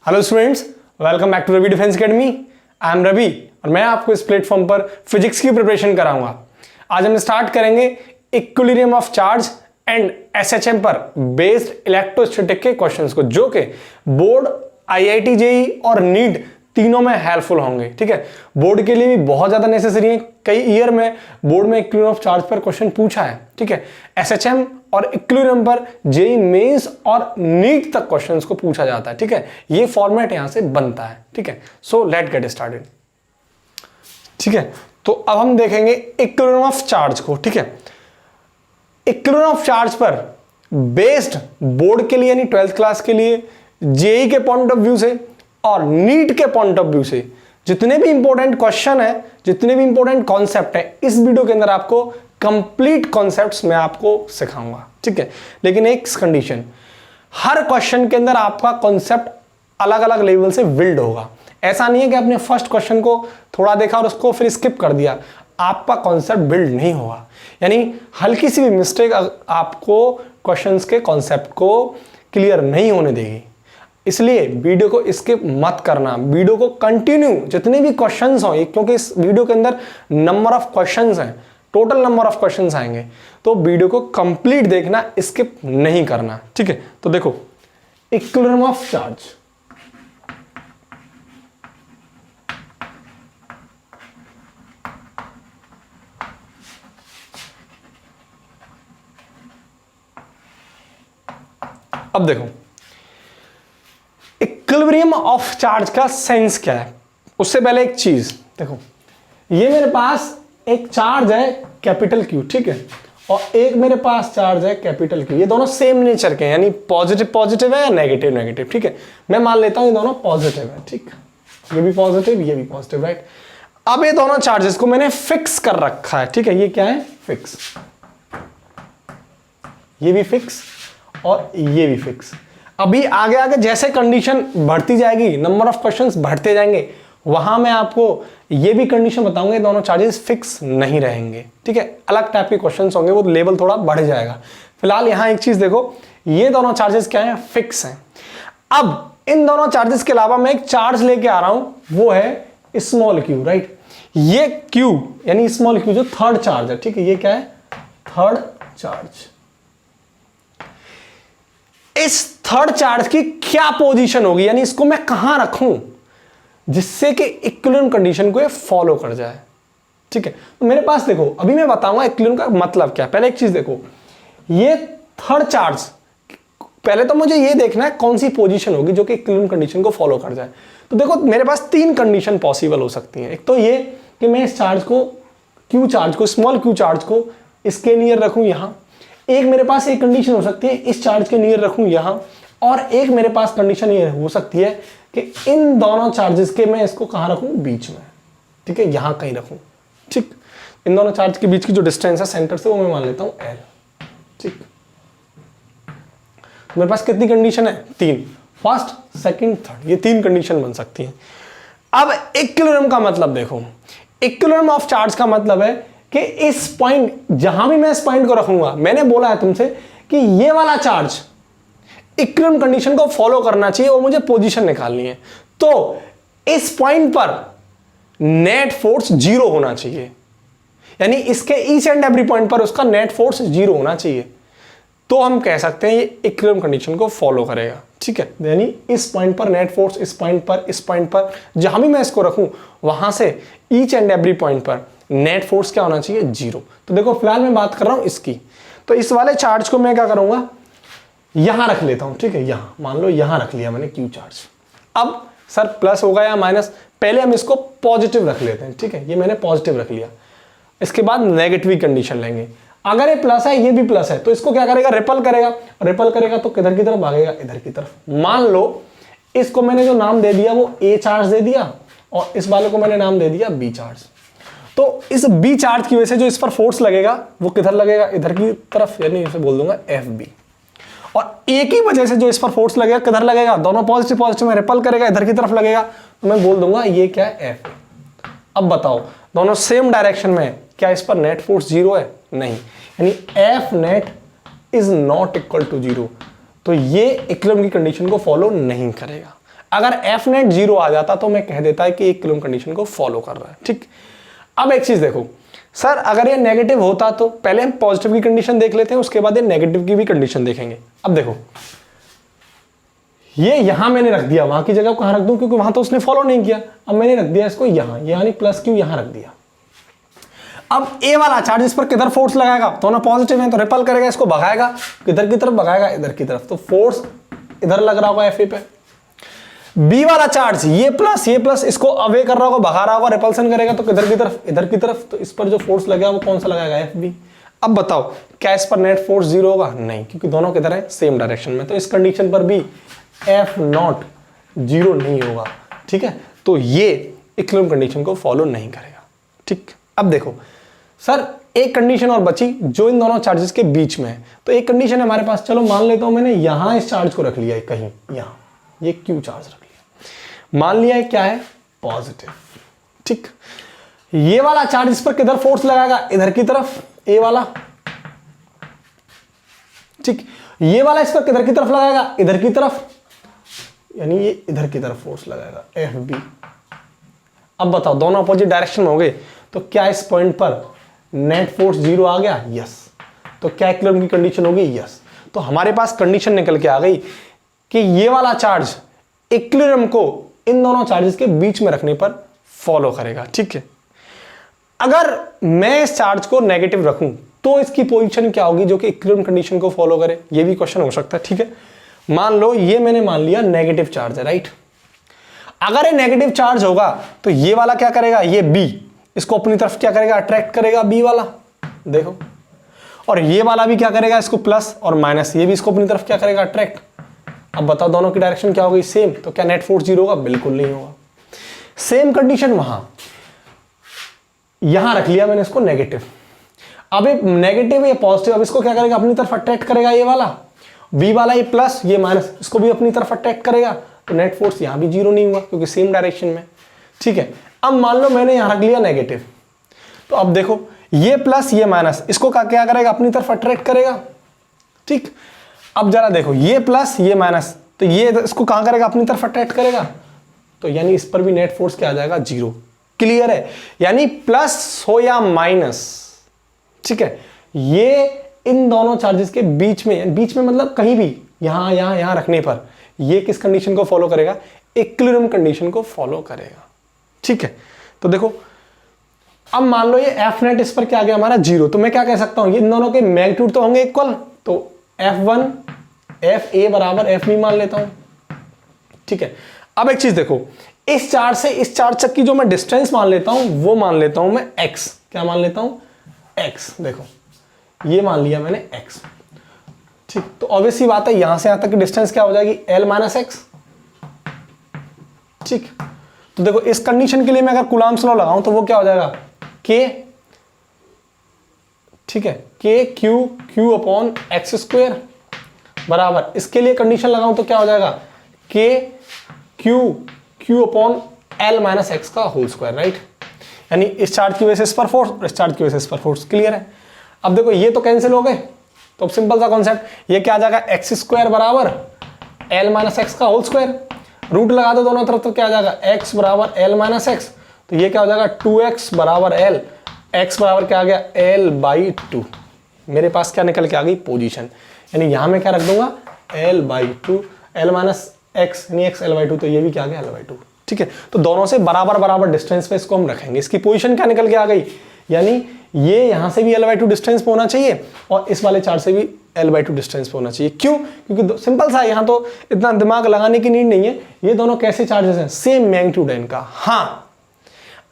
Hello students, welcome back to Ravi defence academy. I am Ravi और मैं आपको इस प्लेटफॉर्म पर फिजिक्स की प्रिपरेशन कराऊंगा। आज हम स्टार्ट करेंगे equilibrium of charge and SHM पर बेस्ड इलेक्ट्रोस्टैटिक के क्वेश्चंस को, जो कि बोर्ड, आईआईटी जेईई और नीट तीनों में हेल्पफुल होंगे। ठीक है, बोर्ड के लिए भी बहुत ज्यादा नेसेसरी है। कई ईयर में बोर्ड में इक्विलिब्रियम ऑफ चार्ज पर क्वेश्चन पूछा है। ठीक है, एसएचएम और इक्विलिब्रियम पर जेईई मेंस और नीट तक क्वेश्चंस को पूछा जाता है। ठीक है, ये फॉर्मेट यहां से बनता है। ठीक है, सो लेट गेट स्टार्टेड। ठीक है, तो अब हम देखेंगे इक्विलिब्रियम ऑफ चार्ज को। ठीक है, इक्विलिब्रियम ऑफ चार्ज पर बेस्ड बोर्ड के लिए यानी 12th क्लास के लिए, जेईई के पॉइंट ऑफ व्यू से और नीट के पॉइंट ऑफ व्यू से जितने भी इंपॉर्टेंट क्वेश्चन है, जितने भी इंपॉर्टेंट कॉन्सेप्ट है, इस वीडियो के अंदर आपको कंप्लीट कॉन्सेप्ट्स मैं आपको सिखाऊंगा। ठीक है, लेकिन एक कंडीशन, हर क्वेश्चन के अंदर आपका कॉन्सेप्ट अलग अलग लेवल से बिल्ड होगा। ऐसा नहीं है कि आपने फर्स्ट क्वेश्चन को थोड़ा देखा और उसको फिर स्किप कर दिया, आपका कॉन्सेप्ट बिल्ड नहीं होगा। यानी हल्की सी भी मिस्टेक आपको क्वेश्चंस के कॉन्सेप्ट को क्लियर नहीं होने देगी। इसलिए वीडियो को स्किप मत करना, वीडियो को कंटिन्यू, जितने भी क्वेश्चंस हो, क्योंकि इस वीडियो के अंदर नंबर ऑफ क्वेश्चंस हैं, टोटल नंबर ऑफ क्वेश्चंस आएंगे, तो वीडियो को कंप्लीट देखना, स्किप नहीं करना। ठीक है, तो देखो इक्विलिब्रियम ऑफ चार्ज। अब देखो इक्विलिब्रियम ऑफ चार्ज का सेंस क्या है। उससे पहले एक चीज देखो, ये मेरे पास एक चार्ज है कैपिटल क्यू, ठीक है, और एक मेरे पास चार्ज है कैपिटल क्यू। ये दोनों सेम नेचर के हैं, यानी पॉजिटिव पॉजिटिव है या नेगेटिव नेगेटिव। ठीक है, मैं मान लेता हूं ये दोनों पॉजिटिव है। ठीक, ये भी पॉजिटिव, ये भी पॉजिटिव, राइट। अब ये दोनों चार्जेस को मैंने फिक्स कर रखा है। ठीक है, ये क्या है, फिक्स, ये भी फिक्स और ये भी फिक्स। अभी आगे आगे जैसे कंडीशन बढ़ती जाएगी, नंबर ऑफ क्वेश्चंस बढ़ते जाएंगे, वहां मैं आपको ये भी कंडीशन बताऊंगा, दोनों चार्जेस फिक्स नहीं रहेंगे। ठीक है, अलग टाइप के क्वेश्चंस होंगे, वो लेवल थोड़ा बढ़ जाएगा। फिलहाल यहां एक चीज देखो, ये दोनों चार्जेस क्या है, फिक्स हैं। अब इन दोनों चार्जेस के अलावा मैं एक चार्ज लेके आ रहा हूं, वो है स्मॉल क्यू, राइट। ये क्यू यानी स्मॉल क्यू जो थर्ड चार्ज है। ठीक है, ये क्या है, थर्ड चार्ज। इस थर्ड चार्ज की क्या पोजीशन होगी, यानी इसको मैं कहां रखूं जिससे कि इक्विलिब्रियम कंडीशन को ये फॉलो कर जाए। ठीक है, तो मेरे पास देखो, अभी मैं बताऊंगा इक्विलिब्रियम का मतलब क्या। पहले एक चीज देखो, ये थर्ड चार्ज, पहले तो मुझे ये देखना है कौन सी पोजीशन होगी जो कि इक्विलिब्रियम कंडीशन को फॉलो कर जाए। तो देखो मेरे पास तीन कंडीशन पॉसिबल हो सकती हैं। एक तो ये कि मैं इस चार्ज को, क्यू चार्ज को, स्मॉल क्यू चार्ज को इसके नियर रखूं यहां। एक मेरे पास एक कंडीशन हो सकती है इस चार्ज के नियर रखूं यहां, और एक मेरे पास कंडीशन ये हो सकती है कि इन दोनों चार्जेस के मैं इसको कहां रखूं, बीच में। ठीक है, यहां कहीं रखूं। ठीक, इन दोनों चार्ज के बीच की जो डिस्टेंस है सेंटर से, वो मैं मान लेता हूं L। ठीक, तो मेरे पास कितनी कंडीशन है, तीन, फर्स्ट, सेकंड, थर्ड, ये तीन कंडीशन बन सकती हैं। अब इक्विलिब्रियम का मतलब देखो, इक्विलिब्रियम ऑफ चार्ज का मतलब है कि इस पॉइंट, जहां भी मैं इस पॉइंट को रखूंगा, मैंने बोला है तुमसे कि ये वाला चार्ज इक्विलिब्रियम कंडीशन को फॉलो करना चाहिए और मुझे पोजीशन निकालनी है। तो इस पॉइंट पर नेट फोर्स जीरो होना चाहिए, यानी इसके ईच एंड एवरी पॉइंट पर उसका नेट फोर्स जीरो होना चाहिए। तो हम कह सकते हैं ये इक्विलिब्रियम कंडीशन को फॉलो करेगा। ठीक है, यानी इस पॉइंट पर नेट फोर्स, इस पॉइंट पर, इस पॉइंट पर, जहां भी मैं इसको रखूं, वहां से ईच एंड एवरी पॉइंट पर नेट फोर्स क्या होना चाहिए, जीरो। तो देखो फिलहाल मैं बात कर रहा हूं इसकी, तो इस वाले चार्ज को मैं क्या करूंगा, यहां रख लेता हूं। ठीक है, यहां मान लो, यहां रख लिया मैंने क्यू चार्ज। अब सर प्लस होगा या माइनस, पहले हम इसको पॉजिटिव रख लेते हैं। ठीक है, ये मैंने पॉजिटिव रख लिया, इसके बाद नेगेटिव कंडीशन लेंगे। अगर ये प्लस है, ये भी प्लस है, तो इसको क्या करेगा, रिपल करेगा। रिपल करेगा तो किधर की तरफ भागेगा, इधर की तरफ। मान लो इसको मैंने जो नाम दे दिया वो ए चार्ज दे दिया, और इस वाले को मैंने नाम दे दिया बी चार्ज। तो इस बी चार्ज की वजह से जो इस पर फोर्स लगेगा वो किधर लगेगा, इधर की तरफ, यानी इसे बोल दूंगा एफ बी। और एक ही वजह से जो इस पर फोर्स लगेगा किधर लगेगा, दोनों पॉजिटिव पॉजिटिव में रिपल करेगा, इधर की तरफ लगेगा, तो मैं बोल दूंगा ये क्या है, एफ। अब बताओ, दोनों सेम डायरेक्शन में है, क्या इस पर नेट फोर्स जीरो है, नहीं, यानी F net is not equal to zero. तो ये इक्विलिब्रियम की कंडीशन को फॉलो नहीं करेगा। अगर एफ नेट 0 आ जाता तो मैं कह देता है कि इक्विलिब्रियम कंडीशन को फॉलो कर रहा है। ठीक, अब एक चीज देखो सर, अगर ये नेगेटिव होता तो पहले हम पॉजिटिव की कंडीशन देख लेते हैं, उसके बाद ये नेगेटिव की भी कंडीशन देखेंगे। अब देखो ये यहां मैंने रख दिया, वहां की जगह कहां रख दूं, क्योंकि वहां तो उसने फॉलो नहीं किया। अब मैंने रख दिया इसको यहां, यानी प्लस क्यू यहां रख दिया। अब ए वाला चार्ज इस पर किधर फोर्स लगाएगा, दोनों पॉजिटिव है तो रिपल करेगा, इसको भगाएगा किधर की तरफ, भगाएगा इधर की तरफ, तो फोर्स इधर लग रहा होगा एफ पे। बी वाला चार्ज ये प्लस इसको अवे कर रहा होगा, भगा रहा होगा, रिपल्सन करेगा तो किधर की तरफ, इधर की तरफ, तो इस पर जो फोर्स लगेगा वो कौन सा लगाएगा, एफ बी। अब बताओ क्या इस पर नेट फोर्स 0 होगा, नहीं, क्योंकि दोनों किधर है, सेम डायरेक्शन में, तो इस कंडीशन पर भी एफ नॉट 0 नहीं होगा। ठीक है, तो ये इक्विलिब्रियम कंडीशन को फॉलो नहीं करेगा। ठीक, अब देखो सर एक कंडीशन और बची जो इन दोनों चार्जेस के बीच में है। तो एक कंडीशन है हमारे पास, चलो मान लेता हूं मैंने यहां इस चार्ज को रख लिया है, कहीं यहां ये क्यू चार्ज रख लिया, मान लिया है क्या है, पॉजिटिव। ठीक, ये वाला चार्ज इस पर किधर फोर्स लगाएगा, इधर की तरफ, ए वाला। ठीक, ये वाला इस पर किधर की तरफ लगाएगा, इधर की तरफ, यानी ये इधर की तरफ फोर्स लगाएगा, एफ बी। अब बताओ दोनों अपोजिट डायरेक्शन में हो गए, तो क्या इस पॉइंट पर नेट फोर्स 0 आ गया, यस। तो क्या इक्विलिब्रियम की कंडीशन होगी, यस। तो हमारे पास कंडीशन निकल के आ गई कि ये वाला चार्ज इक्विलिब्रियम को इन दोनों चार्जेस के बीच में रखने पर फॉलो करेगा। ठीक है, अगर मैं इस चार्ज को नेगेटिव रखूं तो इसकी पोजीशन क्या होगी जो कि इक्विलिब्रियम कंडीशन को फॉलो करे, ये भी क्वेश्चन हो सकता है। ठीक है, मान लो ये मैंने मान लिया नेगेटिव चार्ज है, राइट। अगर ये नेगेटिव चार्ज होगा तो ये वाला क्या करेगा, ये बी, इसको अपनी तरफ क्या करेगा, अट्रैक्ट करेगा, बी वाला, देखो। और ये वाला भी क्या करेगा, इसको प्लस और माइनस, ये भी इसको अपनी तरफ क्या करेगा, अट्रैक्ट। अब बताओ दोनों की डायरेक्शन क्या होगी, सेम। तो क्या नेट फोर्स 0 होगा, बिल्कुल नहीं होगा। सेम कंडीशन वहां, यहां रख लिया मैंने इसको नेगेटिव। अब ये नेगेटिव या पॉजिटिव, अब इसको क्या करेगा, अपनी तरफ अट्रैक्ट करेगा, ये वाला बी वाला, ये प्लस ये माइनस, इसको भी अपनी तरफ अट्रैक्ट करेगा, तो नेट फोर्स यहां भी 0 नहीं हुआ क्योंकि सेम डायरेक्शन में। ठीक है, अब मान लो मैंने यहां रख लिया नेगेटिव, तो अब देखो ये प्लस ये माइनस, इसको क्या करेगा, अपनी तरफ अट्रैक्ट करेगा। ठीक, अब जरा देखो ये प्लस ये माइनस, तो ये इसको कहां करेगा, अपनी तरफ अट्रैक्ट करेगा, तो यानी इस पर भी नेट फोर्स क्या आ जाएगा, 0। क्लियर है, यानी प्लस हो या माइनस, ठीक है, ये इन दोनों चार्जेस के बीच में मतलब कहीं भी यहां रखने पर ये किस कंडीशन को फॉलो करेगा, इक्विलिब्रियम कंडीशन को फॉलो करेगा। ठीक है, तो देखो अब मान लो ये एफ नेट इस पर क्या आ गया हमारा, 0, तो मैं क्या कह सकता हूं, ये इन दोनों के मैग्नीट्यूड तो होंगे इक्वल, तो F1 एफ ए बराबर एफ बी मान लेता हूं। ठीक है, अब एक चीज देखो, इस चार्ज से इस चार्ज तक की जो मैं डिस्टेंस मान लेता हूं वो मान लेता हूं मैं x, क्या मान लेता हूं, x। देखो ये मान लिया मैंने x। ठीक, तो ऑब्वियसली बात है यहां से यहां तक की डिस्टेंस क्या हो जाएगी, l माइनस एक्स। ठीक, तो देखो इस कंडीशन के लिए मैं अगर कूलम्ब्स लॉ लगाऊं तो वो क्या हो जाएगा, k, ठीक है, k Q upon X square बराबर, इसके लिए कंडीशन लगाऊं तो क्या हो जाएगा, k Q upon l minus X का होल स्क्वायर, राइट। यानी इस चार्ज की वजह से इस पर फोर्स, इस चार्ज की वजह से इस पर फोर्स। क्लियर है, अब देखो ये तो कैंसिल हो गए, तो अब सिंपल सा कॉन्सेप्ट, ये क्या आ जाएगा, एक्स स्क्वायर बराबर l माइनस एक्स का होल स्क्वायर, रूट लगा दो दोनों तरफ तो क्या आ जाएगा, x बराबर l माइनस एक्स, तो ये क्या हो जाएगा 2x बराबर l, x बराबर क्या आ गया l/2। मेरे पास क्या निकल के आ गई, पोजीशन, यानी यहां मैं क्या रख दूंगा, l/2, l माइनस एक्स यानी x l/2, तो ये भी क्या आ गया l/2। ठीक है, तो दोनों से बराबर डिस्टेंस पे इसको हम रखेंगे, इसकी पोजीशन क्या निकल के आ गई, यानी ये यहां से भी l/2 डिस्टेंस पे होना चाहिए और इस वाले चार्ज से भी l/2 डिस्टेंस पे होना चाहिए। क्यों, क्योंकि सिंपल सा है, यहां तो इतना दिमाग लगाने की नीड नहीं है, ये दोनों कैसे चार्जेस हैं, सेम मैग्नीट्यूड है इनका। हाँ,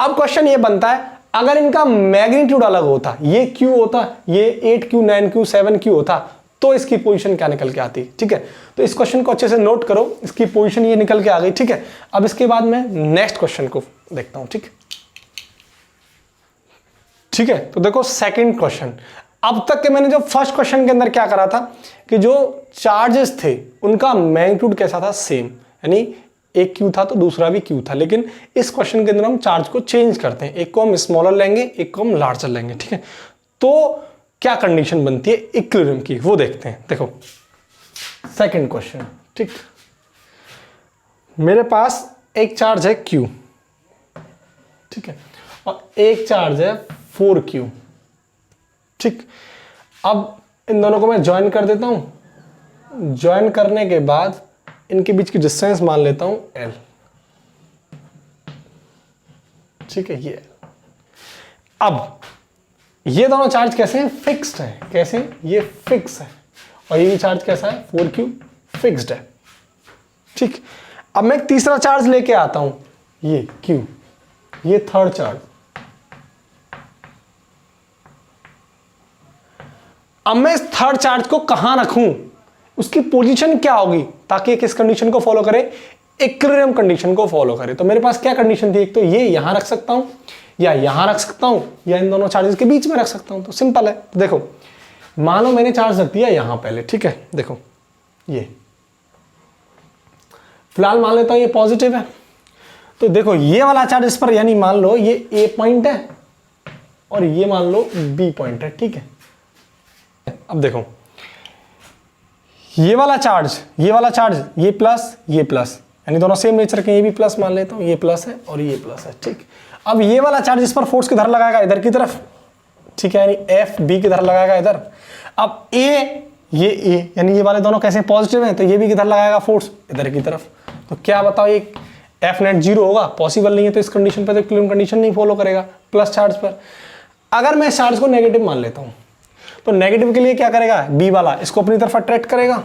अब क्वेश्चन ये बनता है, अगर इनका मैग्नीट्यूड अलग होता, ये Q होता, ये 8Q 9Q 7Q होता, तो इसकी पोजीशन क्या निकल के आती। ठीक है, तो इस क्वेश्चन को अच्छे से नोट करो, इसकी पोजीशन ये निकल के आ गई। ठीक है, अब इसके बाद मैं नेक्स्ट क्वेश्चन को देखता हूं। ठीक है, तो देखो सेकंड क्वेश्चन। अब तक के मैंने जो फर्स्ट क्वेश्चन के अंदर क्या करा था कि जो चार्जेस थे उनका मैग्नीट्यूड कैसा था, सेम, यानी एक Q था तो दूसरा भी Q था। लेकिन इस क्वेश्चन के अंदर हम चार्ज को चेंज करते हैं, एक को हम स्मॉलर लेंगे, एक को हम लार्जर लेंगे। ठीक है, तो क्या कंडीशन बनती है इक्विलिब्रियम की, वो देखते हैं। देखो सेकंड क्वेश्चन, ठीक, मेरे पास एक चार्ज है Q, ठीक है, और एक चार्ज है 4Q, ठीक। अब इन दोनों को मैं ज्वाइन कर देता हूं। ज्वाइन करने के बाद इनके बीच की डिस्टेंस मान लेता हूं L, ठीक है, ये अब ये दोनों चार्ज कैसे हैं? फिक्स्ड है। कैसे? ये फिक्स है। और ये चार्ज कैसा है? 4Q फिक्स्ड है, ठीक। अब मैं एक तीसरा चार्ज लेके आता हूं, ये Q, ये थर्ड चार्ज। अब मैं इस थर्ड चार्ज को कहां रखूं, उसकी पोजीशन क्या होगी ताकि किस कंडीशन को फॉलो करे? इक्विलिब्रियम कंडीशन को फॉलो करे। तो मेरे पास क्या कंडीशन थी? एक तो ये यहां रख सकता हूं, या यहां रख सकता हूं, या इन दोनों चार्जेस के बीच में रख सकता हूं। तो सिंपल है। तो देखो, मान लो मैंने चार्ज रख दिया यहां पहले, ठीक है। देखो ये फिलहाल मान लेता हूं ये पॉजिटिव है। तो देखो ये वाला चार्ज इस पर, यानी मान लो ये A पॉइंट है और ये मान लो B पॉइंट है, ठीक है। अब देखो ये वाला चार्ज, ये प्लस, ये प्लस, यानी दोनों सेम नेचर के। ये भी प्लस मान लेता हूं, ये प्लस है और ये प्लस है, ठीक। अब ये वाला चार्ज इस पर फोर्स किधर लगाएगा? इधर की तरफ, ठीक है, यानी F B किधर लगाएगा? इधर। अब ये A, यानी ये वाले दोनों कैसे पॉजिटिव हैं, तो ये भी किधर लगाएगा फोर्स? इधर की तरफ। तो क्या बताओ, ये F नेट 0 होगा? पॉसिबल नहीं है। तो इस कंडीशन पर तो इक्विलिब्रियम कंडीशन नहीं फॉलो करेगा प्लस चार्ज पर। अगर मैं इस चार्ज को नेगेटिव मान लेता हूं, तो नेगेटिव के लिए क्या करेगा? B वाला इसको अपनी तरफ अट्रैक्ट करेगा,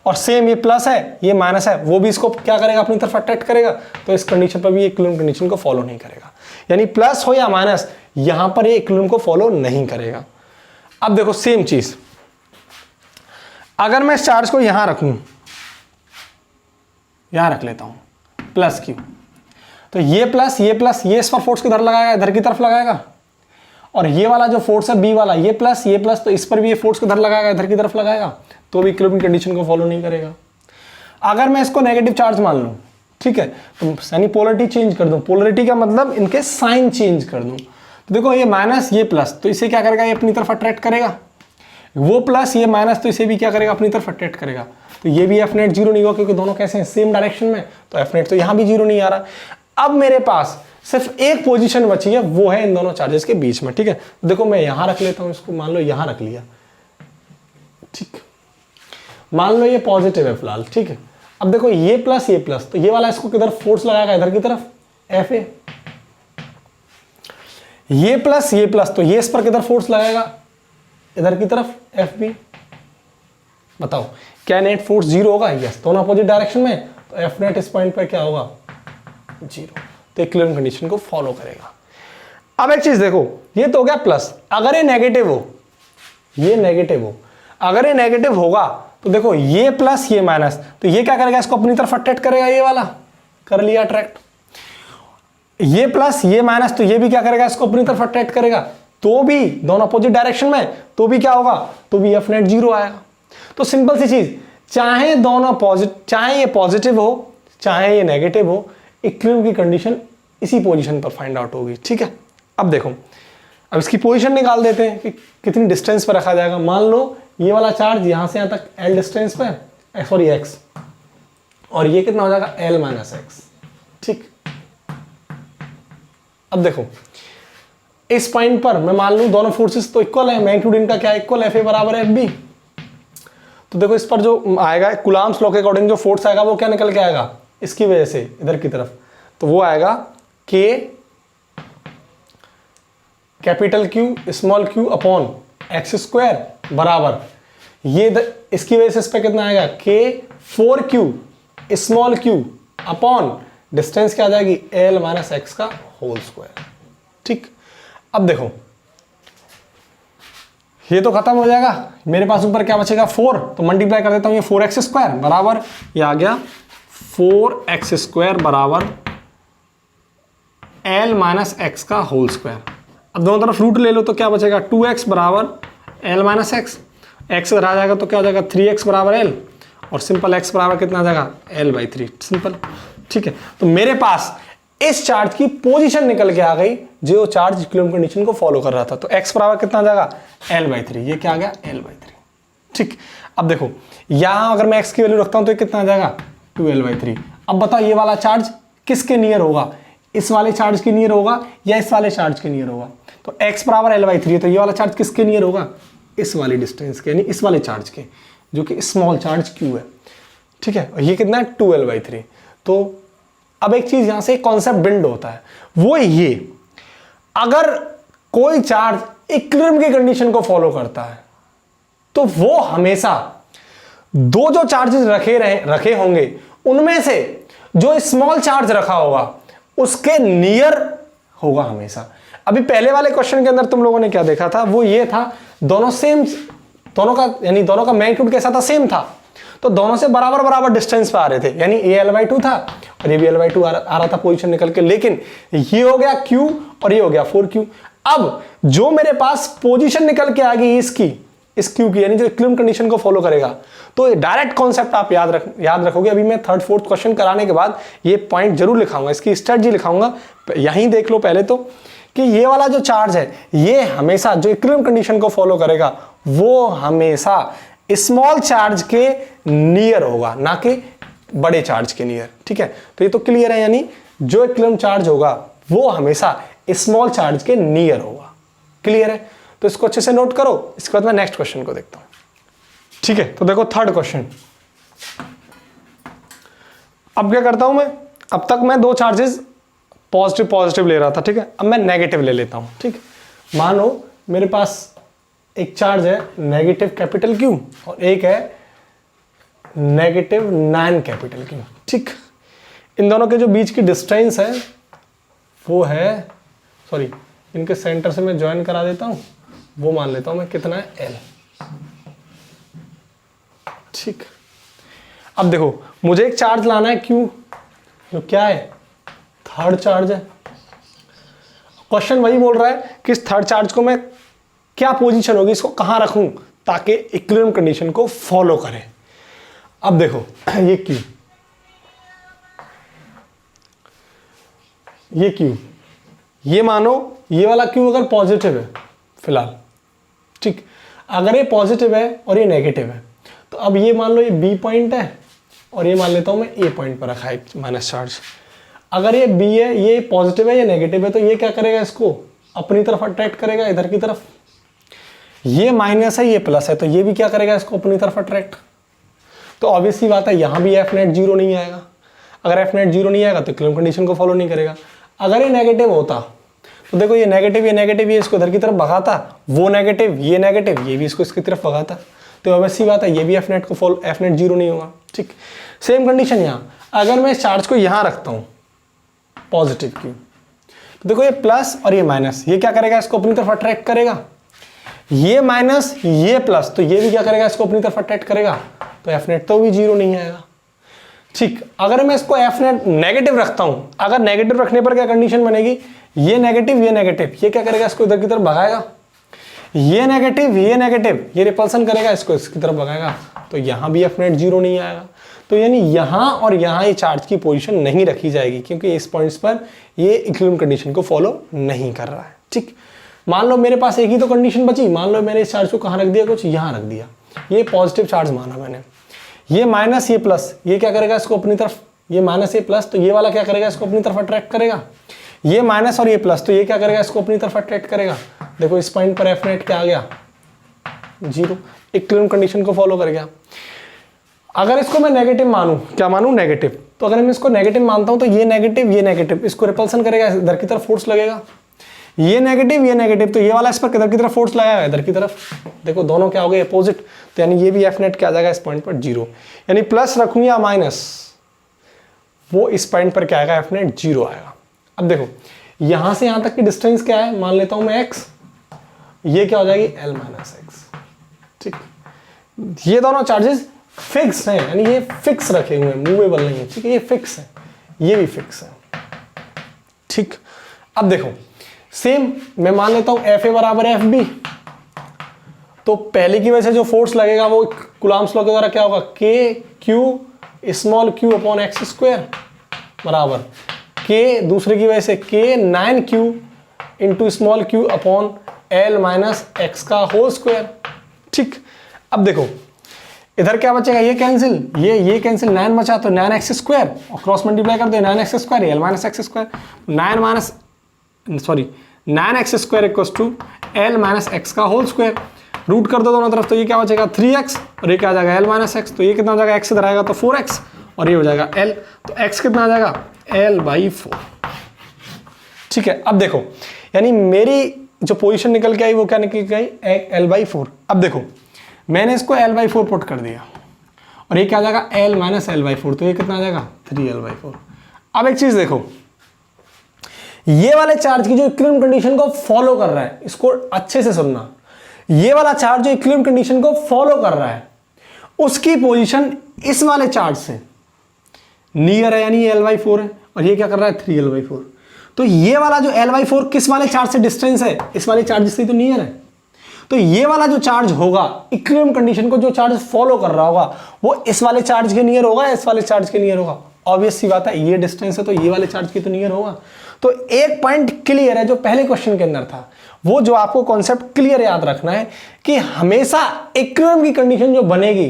और सेम ये प्लस है, ये माइनस है, वो भी इसको क्या करेगा? अपनी तरफ अट्रैक्ट करेगा। तो इस कंडीशन पर भी इक्विलिब्रियम कंडीशन को फॉलो नहीं करेगा। यानी प्लस हो या माइनस, यहां पर ये इक्विलिब्रियम को फॉलो नहीं करेगा। अब देखो सेम चीज, अगर मैं इस चार्ज को यहां रखूं, यहां रख लेता हूं प्लस Q, तो ये प्लस, ये इस पर फोर्स किधर लगाएगा? इधर की तरफ लगाएगा। और ये वाला जो फोर्स है B वाला, ये प्लस, तो इस पर भी ये फोर्स किधर लगाएगा? इधर की तरफ लगाएगा। तो भी इक्विलिब्रियम कंडीशन को फॉलो नहीं करेगा। अगर मैं इसको नेगेटिव चार्ज मान लूं, ठीक है, तो यानी पोलरिटी चेंज कर दूं। पोलरिटी का मतलब इनके साइन चेंज कर दूं। तो देखो ये माइनस, ये प्लस, तो इसे क्या करेगा? ये अपनी तरफ अट्रैक्ट करेगा। वो प्लस, ये माइनस, तो इसे भी क्या करेगा? अपनी तरफ अट्रैक्ट करेगा। तो ये भी F नेट 0 नहीं होगा, क्योंकि दोनों कैसे हैं? सेम डायरेक्शन में। तो F नेट तो यहां भी 0 नहीं आ रहा। अब मेरे पास सिर्फ एक पोजीशन बची है, वो है इन दोनों चार्जेस के बीच में, ठीक है। देखो मैं यहां रख लेता हूं इसको, मान लो यहां रख लिया, ठीक। मान लो ये पॉजिटिव है फिलहाल, ठीक है। अब देखो ये प्लस, तो ये वाला इसको किधर फोर्स लगाएगा? इधर की तरफ, FA। ये प्लस, तो ये इस पर किधर फोर्स लगाएगा? इधर की तरफ, FB। बताओ क्या नेट फोर्स 0 होगा? यस, दोनों अपोजिट डायरेक्शन में। तो F नेट इस पॉइंट पर क्या होगा? 0। तो इक्विलिब्रियम कंडीशन को फॉलो करेगा। अब एक चीज देखो, ये तो हो गया प्लस। अगर ये नेगेटिव हो, अगर ये नेगेटिव होगा, तो देखो ये प्लस, ये माइनस, तो ये क्या करेगा? इसको अपनी तरफ अट्रैक्ट करेगा। ये वाला कर लिया अट्रैक्ट। ये प्लस, ये माइनस, तो ये भी क्या करेगा? इसको अपनी तरफ अट्रैक्ट करेगा। तो भी दोनों अपोजिट डायरेक्शन में, तो भी क्या होगा? तो भी F नेट 0 आएगा। तो सिंपल सी चीज, चाहे दोनों चाहे ये पॉजिटिव हो, चाहे ये नेगेटिव हो, इक्विलिब्रियम की कंडीशन इसी पोजीशन पर फाइंड आउट होगी, ठीक है। अब देखो, अब इसकी पोजीशन निकाल देते हैं कि कितनी डिस्टेंस पर रखा जाएगा। मान लो ये वाला चार्ज यहां से यहां तक L डिस्टेंस पर, सॉरी X, और ये कितना हो जाएगा? L माइनस X, ठीक। अब देखो इस पॉइंट पर मैं मान लूं दोनों फोर्सेस तो इक्वल है, मैग्नीट्यूड इनका क्या इक्वल, FA बराबर FB। तो देखो इस पर जो आएगा कूलम्ब्स लॉ के अकॉर्डिंग जो फोर्स आएगा वो क्या निकल के आएगा? इसकी वजह से इधर की तरफ, तो वो आएगा K capital Q small q upon x square बराबर, ये इसकी वजह से इस पर कितना आएगा? K 4Q small q upon distance क्या आ जाएगी? L माइनस एक्स का होल स्क्वायर, ठीक। अब देखो ये तो खत्म हो जाएगा, मेरे पास ऊपर क्या बचेगा? 4, तो मल्टीप्लाई कर देता हूं, ये 4x स्क्वायर बराबर, ये आ गया 4x स्क्वायर बराबर L माइनस एक्स का होल स्क्वायर। अब दोनों तरफ रूट ले लो तो क्या बचेगा? 2x बराबर L माइनस एक्स, एक्स इधर आ जाएगा तो क्या हो जाएगा? 3x बराबर L, और सिंपल x बराबर कितना आ जाएगा? L/3, सिंपल, ठीक है। तो मेरे पास इस चार्ज की पोजीशन निकल के आ गई जो चार्ज इक्विलिब्रियम कंडीशन को फॉलो कर रहा था। तो x बराबर कितना आ जाएगा? L/3, ये क्या आ गया? L/3, ठीक। अब देखो यहां अगर मैं x की वैल्यू रखता हूं तो ये कितना आ जाएगा? 2L/3। अब बताओ ये वाला चार्ज किसके नियर होगा, इस वाले चार्ज के नियर होगा या इस वाले चार्ज के नियर होगा? तो x बराबर L/3 है, तो ये वाला चार्ज किसके नियर होगा, इस वाली डिस्टेंस के, यानी इस वाले चार्ज के, जो कि स्मॉल चार्ज q है। ठीक है, और ये कितना है 2L/3। तो अब एक चीज यहां से कॉन्सेप्ट बिल्ड होता है, वो ये, अगर कोई चार्ज इक्विलिब्रियम की कंडीशन को फॉलो करता है तो वो हमेशा दो जो चार्जेस रखे होंगे उनमें से जो स्मॉल चार्ज रखा होगा उसके नियर होगा हमेशा। अभी पहले वाले क्वेश्चन के अंदर तुम लोगों ने क्या देखा था, वो ये था दोनों सेम, दोनों का मैग्नीट्यूड कैसा था, सेम था, तो दोनों से बराबर बराबर डिस्टेंस पे आ रहे थे, यानी ये L/2 था और ये भी L/2 आ रहा था पोजीशन निकल के, लेकिन ये हो गया Q और ये हो गया 4Q। अब जो मेरे पास पोजीशन निकल के आ गई इसकी, इस Q की, यानी जो इक्विलिब्रियम कंडीशन को फॉलो करेगा, तो डायरेक्ट कॉन्सेप्ट आप याद रखोगे। अभी मैं थर्ड फोर्थ क्वेश्चन कराने के बाद ये पॉइंट जरूर लिखाऊंगा, इसकी स्ट्रेटजी लिखाऊंगा। यहीं देख लो पहले तो कि ये वाला जो चार्ज है ये हमेशा जो इक्विलिब्रियम कंडीशन को फॉलो करेगा वो हमेशा स्मॉल चार्ज के नियर होगा, ना कि बड़े चार्ज के नियर। ठीक है, तो ये तो क्लियर है, यानी जो इक्विलिब्रियम चार्ज होगा वो हमेशा स्मॉल चार्ज के नियर होगा। क्लियर है, तो इसको अच्छे से नोट करो। इसके बाद मैं नेक्स्ट क्वेश्चन को देखता हूं। ठीक है, तो देखो थर्ड क्वेश्चन। अब क्या करता हूं मैं, अब तक मैं दो चार्जेस पॉजिटिव ले रहा था, ठीक है, अब मैं नेगेटिव ले लेता हूं। ठीक, मानो मेरे पास एक चार्ज है नेगेटिव कैपिटल Q और एक है नेगेटिव 9 कैपिटल Q। ठीक, इन दोनों के जो बीच की डिस्टेंस है वो है, सॉरी इनके सेंटर से मैं ज्वाइन करा देता हूं, वो मान लेता हूं मैं, कितना है L। ठीक, अब देखो मुझे एक चार्ज लाना है Q, जो क्या है, थर्ड चार्ज है। क्वेश्चन वही बोल रहा है कि इस थर्ड चार्ज को मैं क्या पोजीशन होगी, इसको कहां रखूं ताकि इक्विलिब्रियम कंडीशन को फॉलो करे। अब देखो ये Q, ये Q, ये मानो ये वाला Q अगर पॉजिटिव है फिलहाल, ठीक, अगर ये पॉजिटिव है और ये नेगेटिव है, तो अब ये मान लो ये B पॉइंट है और ये मान लेता हूं मैं A पॉइंट पर रखा है माइनस चार्ज। अगर ये B है, ये पॉजिटिव है, ये नेगेटिव है, तो ये क्या करेगा, इसको अपनी तरफ अट्रैक्ट करेगा, इधर की तरफ। ये माइनस है, ये प्लस है, तो ये भी क्या करेगा, इसको अपनी तरफ अट्रैक्ट। तो ऑब्वियसली बात है यहां भी F नेट 0 नहीं आएगा। अगर F नेट 0 नहीं आएगा तो इक्विलिब्रियम कंडीशन को फॉलो नहीं करेगा। अगर ये नेगेटिव होता तो देखो ये नेगेटिव ये इसको इधर की तरफ भगाता, वो नेगेटिव ये भी इसको इसकी तरफ भगाता, तो ऑब्वियसली बात है ये भी F नेट 0 नहीं होगा। ठीक, सेम कंडीशन यहाँ, अगर मैं इस चार्ज को यहाँ रखता हूँ पॉजिटिव Q, तो देखो ये प्लस और ये माइनस, ये क्या करेगा, इसको अपनी तरफ अट्रैक्ट करेगा। ये माइनस ये प्लस, तो ये भी क्या करेगा, इसको अपनी तरफ अट्रैक्ट करेगा, तो F नेट तो भी 0 नहीं आएगा। ठीक, अगर मैं इसको F नेट नेगेटिव रखता हूं, अगर नेगेटिव रखने पर क्या कंडीशन बनेगी, ये नेगेटिव ये क्या करेगा, इसको इधर की तरफ भगाएगा। ये नेगेटिव ये रिपल्सन करेगा, इसको इसकी तरफ भगाएगा, तो यहां भी F नेट 0 नहीं आएगा। तो यानी यहां और यहां ये चार्ज की पोजीशन नहीं रखी जाएगी, क्योंकि इस पॉइंट्स पर ये इक्विलिब्रियम कंडीशन को फॉलो नहीं कर रहा है। ठीक, मान लो मेरे पास एक ही तो कंडीशन बची, मान लो मैंने इस चार्ज को कहां रख दिया, कुछ यहां रख दिया, ये पॉजिटिव चार्ज माना मैंने, ये माइनस ये प्लस, ये क्या करेगा, इसको अपनी तरफ, ये माइनस ये प्लस, तो ये वाला क्या करेगा, इसको अपनी तरफ अट्रैक्ट करेगा। ये माइनस और ये प्लस, तो ये क्या करेगा, इसको अपनी तरफ अट्रैक्ट करेगा। देखो इस पॉइंट पर F नेट क्या आ गया, 0, इक्विलिब्रियम कंडीशन को फॉलो कर गया। अगर इसको मैं नेगेटिव मानूं, क्या मानूं, नेगेटिव, तो अगर मैं इसको नेगेटिव मानता हूं तो ये नेगेटिव इसको रिपल्सन करेगा, इधर की तरफ फोर्स लगेगा। ये नेगेटिव, तो ये वाला इस पर किधर की तरफ फोर्स लगाएगा, इधर की तरफ। देखो दोनों क्या हो गए, अपोजिट, तो यानी ये भी F नेट क्या आ जाएगा इस पॉइंट पर 0, यानी प्लस रखूं या माइनस, वो इस पॉइंट पर क्या आएगा, F नेट 0 आएगा। अब देखो यहां से यहां तक की डिस्टेंस क्या है, मान लेता हूं मैं x, ये क्या हो जाएगी L माइनस एक्स। ठीक, ये दोनों चार्जेस फिक्स हैं, यानी ये फिक्स रखे हुए हैं, मूवेबल नहीं है। ठीक है, ये फिक्स है, ये भी फिक्स है। ठीक, अब देखो सेम मैं मान लेता हूं Fa बराबर FB, तो पहले की वजह से जो फोर्स लगेगा वो कूलम्ब्स लॉ के द्वारा क्या होगा, K small q upon X square बराबर K, दूसरे की वजह से K 9Q into small q upon L minus X का होल स्क्वायर। ठीक, अब देखो इधर क्या बचेगा, ये कैंसिल, ये कैंसिल, 9 बचा तो 9x स्क्वायर और क्रॉस मल्टीप्लाई कर दो 9x square L minus X square, 9x square equals to L minus X का होल स्क्वायर, रूट कर दो दोनों तरफ तो ये क्या बचेगा 3x और ये क्या आ जाएगा एल माइनस एक्स, तो ये कितना हो जाएगा x इधर आएगा तो 4x और ये हो जाएगा l, तो x कितना आ जाएगा l/4। ठीक है, अब देखो यानी मेरी जो पोजीशन निकल के आई वो क्या निकल के आई l/4। अब देखो मैंने इसको l/4 पुट कर दिया और ये क्या आ जाएगा l माइनस l/4, तो ये कितना आ जाएगा 3l/4। अब एक चीज देखो, ये वाले चार्ज की जो इक्विलिब्रियम कंडीशन को फॉलो कर रहा है, इसको अच्छे से सुनना, ये वाला चार्ज जो इक्विलिब्रियम कंडीशन को फॉलो कर रहा है उसकी पोजीशन इस वाले चार्ज से नियर है, यानी ये l/4 है और ये क्या कर रहा है 3l/4। तो ये वाला जो l/4 किस वाले चार्ज से डिस्टेंस है, इस वाले चार्ज से तो नियर है, तो ये वाला जो चार्ज होगा इक्विलिब्रियम कंडीशन को जो चार्ज फॉलो कर रहा होगा वो इस वाले चार्ज के नियर होगा या इस वाले चार्ज के नियर होगा, ऑब्वियस सी बात है, ये डिस्टेंस है तो ये वाले चार्ज के तो नियर होगा। तो एक पॉइंट क्लियर है जो पहले क्वेश्चन के अंदर था, वो जो आपको कॉन्सेप्ट क्लियर याद रखना है कि हमेशा इक्विलिब्रियम की कंडीशन जो बनेगी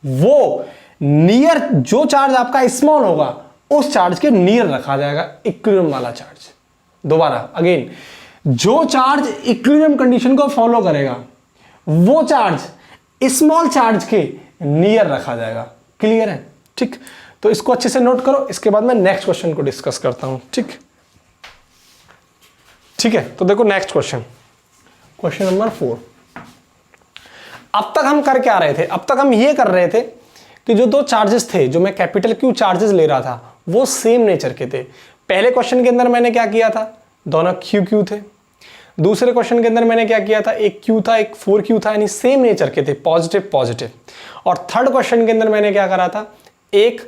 वो नियर, जो चार्ज आपका स्मॉल होगा उस चार्ज के नियर रखा जाएगा इक्विलिब्रियम वाला चार्ज। दोबारा अगेन, जो चार्ज इक्विलिब्रियम कंडीशन को फॉलो करेगा वो चार्ज स्मॉल चार्ज के नियर रखा जाएगा। क्लियर है? ठीक, तो इसको अच्छे से नोट करो, इसके बाद मैं नेक्स्ट क्वेश्चन को डिस्कस करता हूं। ठीक ठीक है, तो देखो नेक्स्ट क्वेश्चन, क्वेश्चन नंबर 4। अब तक हम कर क्या रहे थे, अब तक हम ये कर रहे थे कि जो दो चार्जेस थे, जो मैं कैपिटल क्यू चार्जेस ले रहा था वो सेम नेचर के थे। पहले क्वेश्चन के अंदर मैंने क्या किया था, दोनों क्यू क्यू थे। दूसरे क्वेश्चन के अंदर मैंने क्या किया था, एक क्यू था एक 4q था, यानी सेम नेचर के थे, पॉजिटिव पॉजिटिव। और थर्ड क्वेश्चन के अंदर मैंने क्या करा था, एक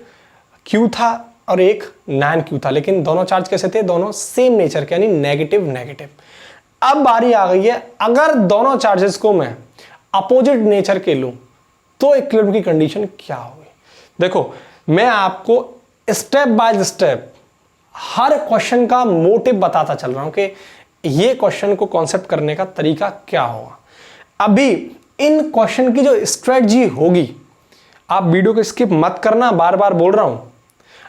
क्यू था और एक non-q था, लेकिन दोनों चार्ज कैसे थे, दोनों सेम नेचर के, यानी नेगेटिव नेगेटिव। अब बारी आ गई है, अगर दोनों चार्जेस को मैं अपोजिट नेचर के लूं तो इक्विलिब्रियम की कंडीशन क्या होगी। देखो मैं आपको step by step her question का मोटिव बताता चल रहा हूं कि ये क्वेश्चन को कॉन्सेप्ट करने का तरीका क्या होगा। अभी इन क्वेश्चन की जो स्ट्रेटजी होगी, आप वीडियो को स्किप मत करना, बार बार बोल रहा हूं।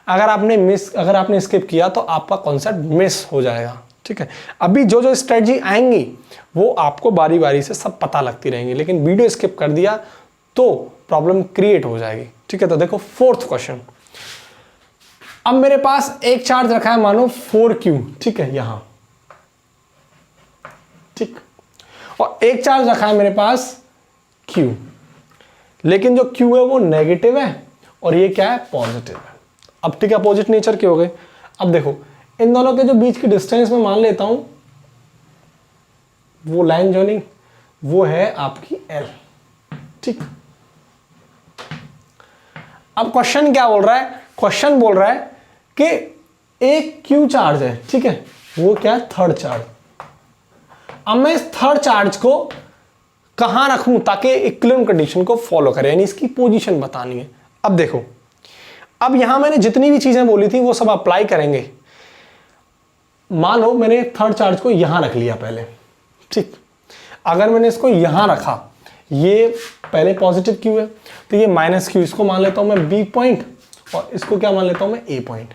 अगर आपने स्किप किया तो आपका कॉन्सेप्ट मिस हो जाएगा। ठीक है, अभी जो जो स्ट्रेटजी आएंगी वो आपको बारी बारी से सब पता लगती रहेंगी, लेकिन वीडियो स्किप कर दिया तो प्रॉब्लम क्रिएट हो जाएगी। ठीक है, तो देखो फोर्थ क्वेश्चन। अब मेरे पास एक चार्ज रखा है मानो 4q, ठीक है यहां, ठीक, और एक चार्ज रखा है मेरे पास q, लेकिन जो q है वो नेगेटिव है और ये क्या है पॉजिटिव है। अब ठीक है, अपोजिट नेचर के हो गए। अब देखो इन दोनों के जो बीच की डिस्टेंस में मान लेता हूं वो लाइन जॉइनिंग वो है आपकी l। ठीक, अब क्वेश्चन क्या बोल रहा है, क्वेश्चन बोल रहा है कि एक q चार्ज है, ठीक है, वो क्या है थर्ड चार्ज। अब मैं इस थर्ड चार्ज को कहां रखूं ताकि इक्विलिब्रियम कंडीशन को फॉलो करे, यानी इसकी पोजीशन बतानी है। अब देखो, अब यहां मैंने जितनी भी चीजें बोली थी वो सब अप्लाई करेंगे। मान लो मैंने थर्ड चार्ज को यहां रख लिया पहले, ठीक, अगर मैंने इसको यहां रखा, ये पहले पॉजिटिव क्यू है तो ये माइनस क्यू, इसको मान लेता हूं मैं बी पॉइंट और इसको क्या मान लेता हूं मैं ए पॉइंट।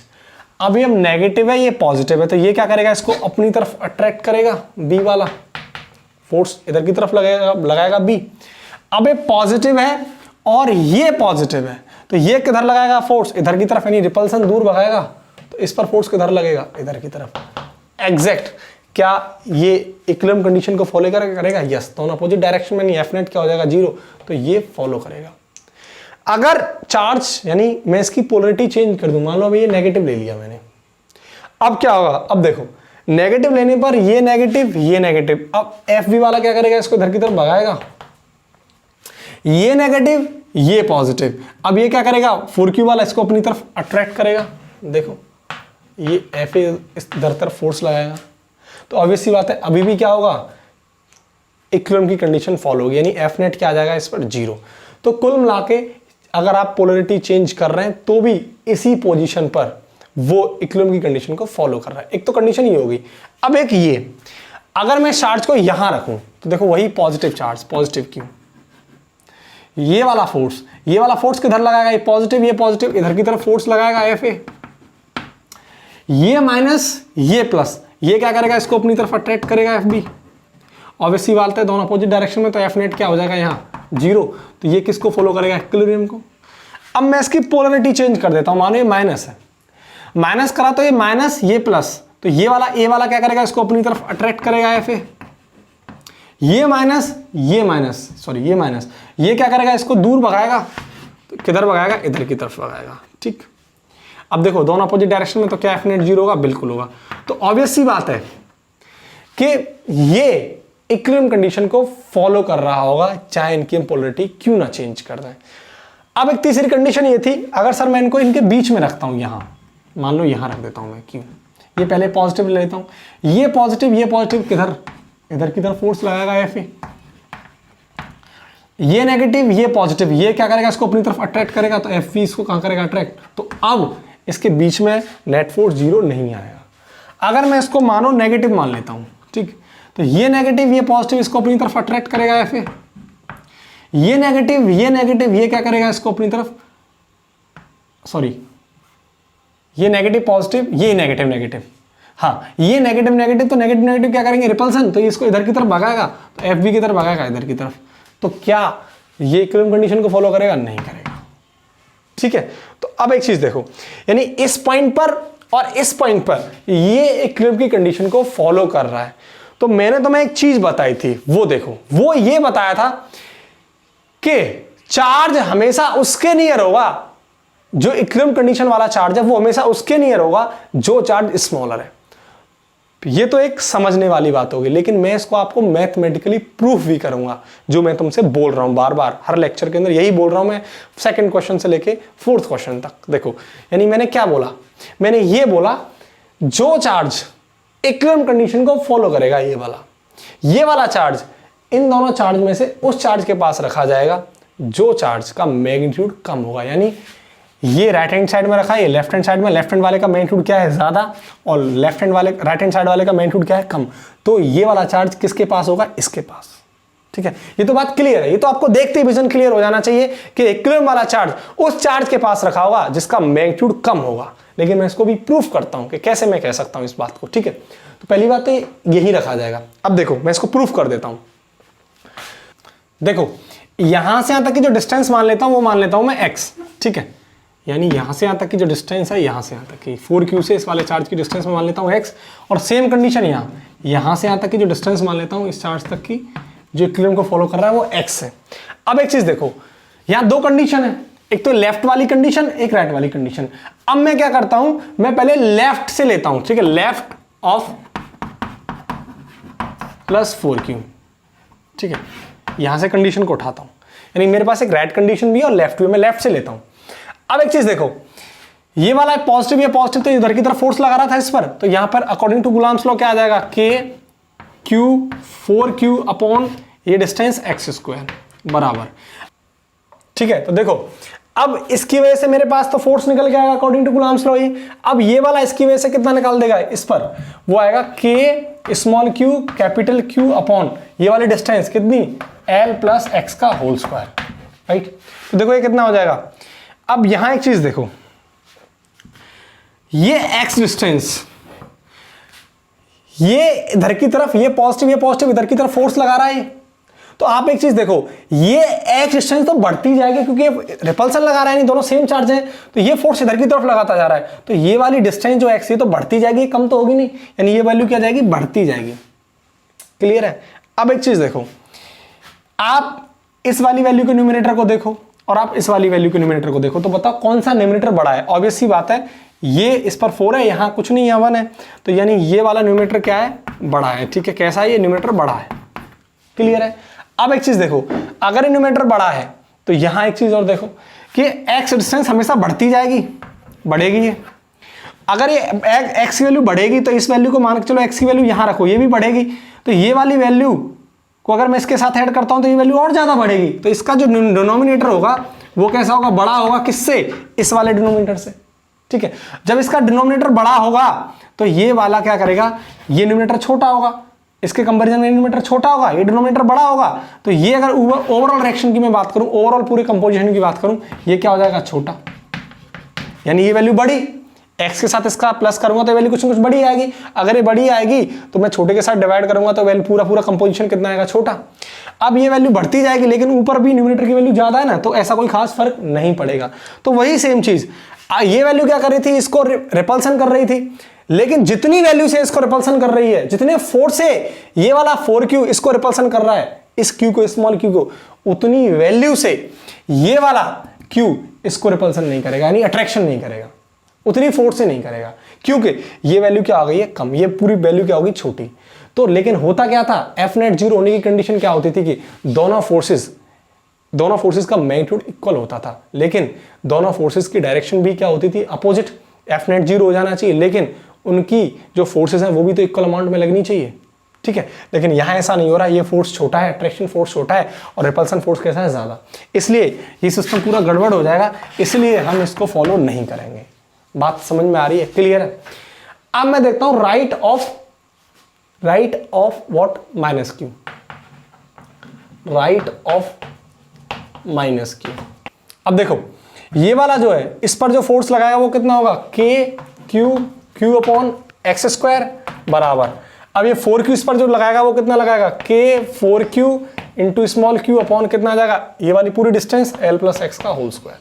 अब ये नेगेटिव है ये पॉजिटिव है, तो ये क्या करेगा, इसको अपनी तरफ अट्रैक्ट करेगा, बी वाला फोर्स इधर की तरफ लगाएगा बी। अब ये पॉजिटिव है और ये पॉजिटिव है, तो ये किधर लगाएगा फोर्स, इधर की तरफ, यानी रिपल्सन दूर भगाएगा, तो इस पर फोर्स किधर लगेगा, इधर की तरफ। एग्जैक्ट, क्या ये इक्विलिब्रियम कंडीशन को फॉलो करेगा, यस, दोनों अपोजिट डायरेक्शन में, एफ नेट क्या हो जाएगा 0, तो ये फॉलो करेगा। अगर चार्ज, यानी मैं इसकी पोलरिटी चेंज कर दूं, मान लो अभी ये नेगेटिव ले लिया मैंने, अब क्या होगा, अब देखो नेगेटिव लेने पर ये नेगेटिव, अब एफ बी वाला क्या करेगा, इसको इधर की तरफ भगाएगा, ये नेगेटिव ये पॉजिटिव। अब ये क्या करेगा, 4q वाला इसको अपनी तरफ अट्रैक्ट करेगा, देखो ये एफ इधर तरफ फोर्स लगाएगा, तो ऑब्वियस सी बात है अभी भी क्या होगा, इक्विलिब्रियम की कंडीशन फॉलो होगी, यानी एफ नेट क्या आ जाएगा इस पर 0। तो कुल मिला के अगर आप पोलरिटी चेंज कर रहे हैं तो भी इसी पोजीशन पर वो इक्विलिब्रियम की कंडीशन को फॉलो कर रहा है। एक तो कंडीशन ये होगी। अब एक ये, अगर मैं चार्ज को यहां रखूं तो देखो वही पॉजिटिव चार्ज, पॉजिटिव क्यू, ये वाला फोर्स किधर लगाएगा, ये पॉजिटिव इधर की तरफ फोर्स लगाएगा एफ ए, ये माइनस ये प्लस, ये क्या करेगा, इसको अपनी तरफ अट्रैक्ट करेगा एफ बी। ऑब्वियसली बात है दोनों अपोजिट डायरेक्शन में, तो एफ नेट क्या हो जाएगा यहाँ 0, तो ये किसको फॉलो करेगा, इक्विलिब्रियम को। अब मैं इसकी पोलरिटी चेंज कर देता हूं, मानो ये माइनस है, माइनस करा तो ये माइनस ये प्लस, तो ये वाला ए वाला क्या करेगा, इसको अपनी तरफ अट्रैक्ट करेगा एफ ए, ये माइनस ये क्या करेगा, इसको दूर भगाएगा, तो किधर भगाएगा, इधर की तरफ भगाएगा। ठीक, अब देखो दोनों अपोजिट डायरेक्शन में, तो क्या एफ नेट 0 होगा, बिल्कुल होगा। तो ऑब्वियस सी बात है कि ये इक्विलिब्रियम कंडीशन को फॉलो कर रहा होगा, चाहे इनकी हम पोलरिटी क्यों ना चेंज कर दें। अब एक तीसरी कंडीशन ये थी, अगर सर मैं इनको इनके बीच में रखता हूं, यहां मान लो यहां रख देता हूं मैं, क्यों, ये पहले पॉजिटिव ले लेता हूं, ये पॉजिटिव किधर, इधर की तरफ फोर्स लगाएगा एफ ए, ये नेगेटिव ये पॉजिटिव, ये क्या करेगा, इसको अपनी तरफ अट्रैक्ट करेगा, तो एफ वी इसको कहां करेगा, अट्रैक्ट। तो अब इसके बीच में नेट फोर्स 0 नहीं आएगा। अगर मैं इसको मानो नेगेटिव मान लेता हूं, ठीक, तो ये नेगेटिव ये पॉजिटिव इसको अपनी तरफ अट्रैक्ट करेगा एफ ए, ये नेगेटिव ये क्या करेगा, इसको अपनी तरफ, सॉरी ये नेगेटिव पॉजिटिव, ये नेगेटिव, हाँ ये नेगेटिव, तो नेगेटिव क्या करेंगे, रिपल्सन, तो इसको इधर की तरफ भगाएगा, तो एफ बी की तरफ भगाएगा इधर की तरफ। तो क्या ये इक्विलिब्रियम कंडीशन को फॉलो करेगा, नहीं करेगा। ठीक है, तो अब एक चीज देखो, यानी इस पॉइंट पर और इस पॉइंट पर ये इक्विलिब्रियम की कंडीशन को फॉलो कर रहा है। तो मैंने तुम्हें एक चीज बताई थी, वो देखो, वो ये बताया था कि चार्ज हमेशा उसके नियर होगा, जो इक्विलिब्रियम कंडीशन वाला चार्ज है वो हमेशा उसके नियर होगा जो चार्ज स्मॉलर है। ये तो एक समझने वाली बात होगी, लेकिन मैं इसको आपको मैथमेटिकली प्रूफ भी करूंगा, जो मैं तुमसे बोल रहा हूं बार बार हर लेक्चर के अंदर, यही बोल रहा हूं मैं, सेकंड क्वेश्चन से लेके 4th क्वेश्चन तक। देखो, यानी मैंने क्या बोला, मैंने ये बोला जो चार्ज इक्विलिब्रियम कंडीशन को फॉलो करेगा, ये वाला चार्ज इन दोनों चार्ज में से उस चार्ज के पास रखा जाएगा जो चार्ज का मैग्नीट्यूड कम होगा। यानी ये राइट हैंड साइड में रखा है, ये लेफ्ट हैंड साइड में, लेफ्ट हैंड वाले का मैग्नीट्यूड क्या है, ज्यादा, और राइट हैंड साइड वाले का मैग्नीट्यूड क्या है, कम। तो ये वाला चार्ज किसके पास होगा, इसके पास। ठीक है, ये तो बात क्लियर है, ये तो आपको देखते ही विजन क्लियर हो जाना चाहिए कि इक्विलिब्रियम वाला चार्ज उस चार्ज के पास रखा होगा जिसका मैग्नीट्यूड कम होगा। लेकिन मैं इसको भी प्रूफ करता हूं कि कैसे मैं कह सकता हूं इस बात को। ठीक है, तो पहली बात तो यही रखा जाएगा। अब देखो, मैं इसको प्रूफ कर देता हूं। देखो, यहां से यहां तक की जो डिस्टेंस मान लेता हूं वो मान लेता हूं मैं x। ठीक है, यानी यहां से यहां तक की जो डिस्टेंस है, यहां से यहां तक की 4q से इस वाले चार्ज की डिस्टेंस में मान लेता हूं x, और सेम कंडीशन यहां से यहां तक की जो डिस्टेंस मान लेता हूं इस चार्ज तक की जो इक्विलिब्रियम को फॉलो कर रहा है वो x है। अब एक चीज देखो, यहां दो कंडीशन है, एक तो लेफ्ट वाली कंडीशन, एक राइट वाली कंडीशन। अब मैं क्या करता हूं, मैं पहले लेफ्ट से लेता हूं। ठीक है, लेफ्ट ऑफ प्लस 4q। ठीक है, यहां से कंडीशन को उठाता हूं, यानी मेरे पास एक राइट कंडीशन भी है और लेफ्ट भी, मैं लेफ्ट से लेता हूं। अब एक चीज देखो, ये वाला पॉजिटिव, ये पॉजिटिव, तो इधर की तरफ फोर्स लगा रहा था इस पर, तो यहां पर अकॉर्डिंग टू गुलाम्स लॉ क्या आ जाएगा, k 4q अपॉन ये डिस्टेंस x² बराबर। ठीक है, तो देखो अब इसकी वजह से मेरे पास तो फोर्स निकल के आएगा अकॉर्डिंग टू गुलाम्स लॉ ही। अब ये वाला इसकी वजह से कितना निकाल देगा इस पर, वो आएगा k small q capital Q upon ये वाली डिस्टेंस कितनी, l प्लस x का होल स्क्वायर। राइट, तो देखो ये कितना हो जाएगा। अब यहां एक चीज देखो, ये x डिस्टेंस, ये इधर की तरफ ये पॉजिटिव इधर की तरफ फोर्स लगा रहा है, तो आप एक चीज देखो, ये x डिस्टेंस तो बढ़ती जाएगी क्योंकि रिपल्सन लगा रहा है, नहीं दोनों सेम चार्ज हैं, तो ये फोर्स इधर की तरफ लगाता जा रहा है, तो ये वाली डिस्टेंस जो x है तो बढ़ती जाएगी, कम तो होगी नहीं, यानी ये वैल्यू क्या जाएगी, बढ़ती जाएगी। क्लियर है। अब एक चीज देखो, आप इस वाली वैल्यू के न्यूमरेटर को देखो और आप इस वाली वैल्यू के न्यूमरेटर को देखो, तो बताओ कौन सा न्यूमरेटर बड़ा है। ऑब्वियस सी बात है, ये इस पर 4 है, यहां कुछ नहीं, यहां 1 है, तो यानी ये वाला न्यूमरेटर क्या है, बड़ा है। ठीक है, कैसा है, ये न्यूमरेटर बड़ा है। क्लियर है। अब एक चीज देखो, अगर ये न्यूमरेटर बड़ा है तो यहां एक चीज और देखो कि x डिस्टेंस हमेशा बढ़ती जाएगी, बढ़ेगी ये। अगर ये x की वैल्यू बढ़ेगी तो इस वैल्यू को मान के चलो x की वैल्यू यहां रखो, ये भी बढ़ेगी, तो ये वाली वैल्यू को अगर मैं इसके साथ ऐड करता हूं तो ये वैल्यू और ज्यादा बढ़ेगी, तो इसका जो डिनोमिनेटर होगा वो कैसा होगा, बड़ा होगा। किससे, इस वाले डिनोमिनेटर से। ठीक है, जब इसका डिनोमिनेटर बड़ा होगा तो ये वाला क्या करेगा, ये न्यूमरेटर छोटा होगा, इसके कंपैरिजन में डिनोमिनेटर छोटा होगा, ये डिनोमिनेटर बड़ा होगा, तो ये अगर ओवरऑल रिएक्शन की मैं बात करूं, ओवरऑल पूरे कंपोजिशन की बात करूं, ये क्या हो जाएगा, छोटा, यानी ये वैल्यू बड़ी। x के साथ इसका प्लस करूंगा तो वैल्यू कुछ ना कुछ बड़ी आएगी, अगर ये बड़ी आएगी तो मैं छोटे के साथ डिवाइड करूंगा तो वैल्यू पूरा कंपोजिशन कितना आएगा, छोटा। अब ये वैल्यू बढ़ती जाएगी लेकिन ऊपर भी न्यूमरेटर की वैल्यू ज्यादा है ना, तो ऐसा कोई खास फर्क नहीं पड़ेगा। तो वही सेम चीज, ये वैल्यू क्या कर रही थी, इसको रिपल्सन कर रही थी, लेकिन जितनी वैल्यू से इसको रिपल्सन कर रही है, जितने फोर्स से ये वाला 4q इसको रिपल्सन कर रहा है, इस q को, स्मॉल q को, उतनी वैल्यू से ये वाला q इसको रिपल्सन नहीं करेगा, यानी अट्रैक्शन नहीं करेगा, उतनी फोर्स से नहीं करेगा, क्योंकि ये वैल्यू क्या हो गई है, कम, ये पूरी वैल्यू क्या होगी, छोटी। तो लेकिन होता क्या था, एफ नेट 0 होने की कंडीशन क्या होती थी कि दोनों फोर्सेस का मैग्नीट्यूड इक्वल होता था, लेकिन दोनों फोर्सेस की डायरेक्शन भी क्या होती थी, अपोजिट। एफ नेट 0 हो जाना चाहिए, लेकिन उनकी जो फोर्सेस हैं वो भी तो इक्वल अमाउंट में लगनी चाहिए, ठीक है। लेकिन यहां ऐसा नहीं हो रहा, ये फोर्स छोटा है, अट्रैक्शन फोर्स छोटा है और रिपल्सन फोर्स कैसा है, ज्यादा, इसलिए ये सिस्टम पूरा गड़बड़ हो जाएगा, इसलिए हम इसको फॉलो नहीं करेंगे। बात समझ में आ रही है, क्लियर है। अब मैं देखता हूं right of what, minus Q, right of minus Q. अब देखो ये वाला जो है, इस पर जो फोर्स लगाएगा वो कितना होगा, के क्यू अपॉन एक्स स्क्वायर बराबर, अब ये 4q इस पर जो लगाएगा वो कितना लगाएगा, के 4q into small q upon कितना आ जाएगा, ये वाली पूरी डिस्टेंस l प्लस एक्स का होल स्क्वायर।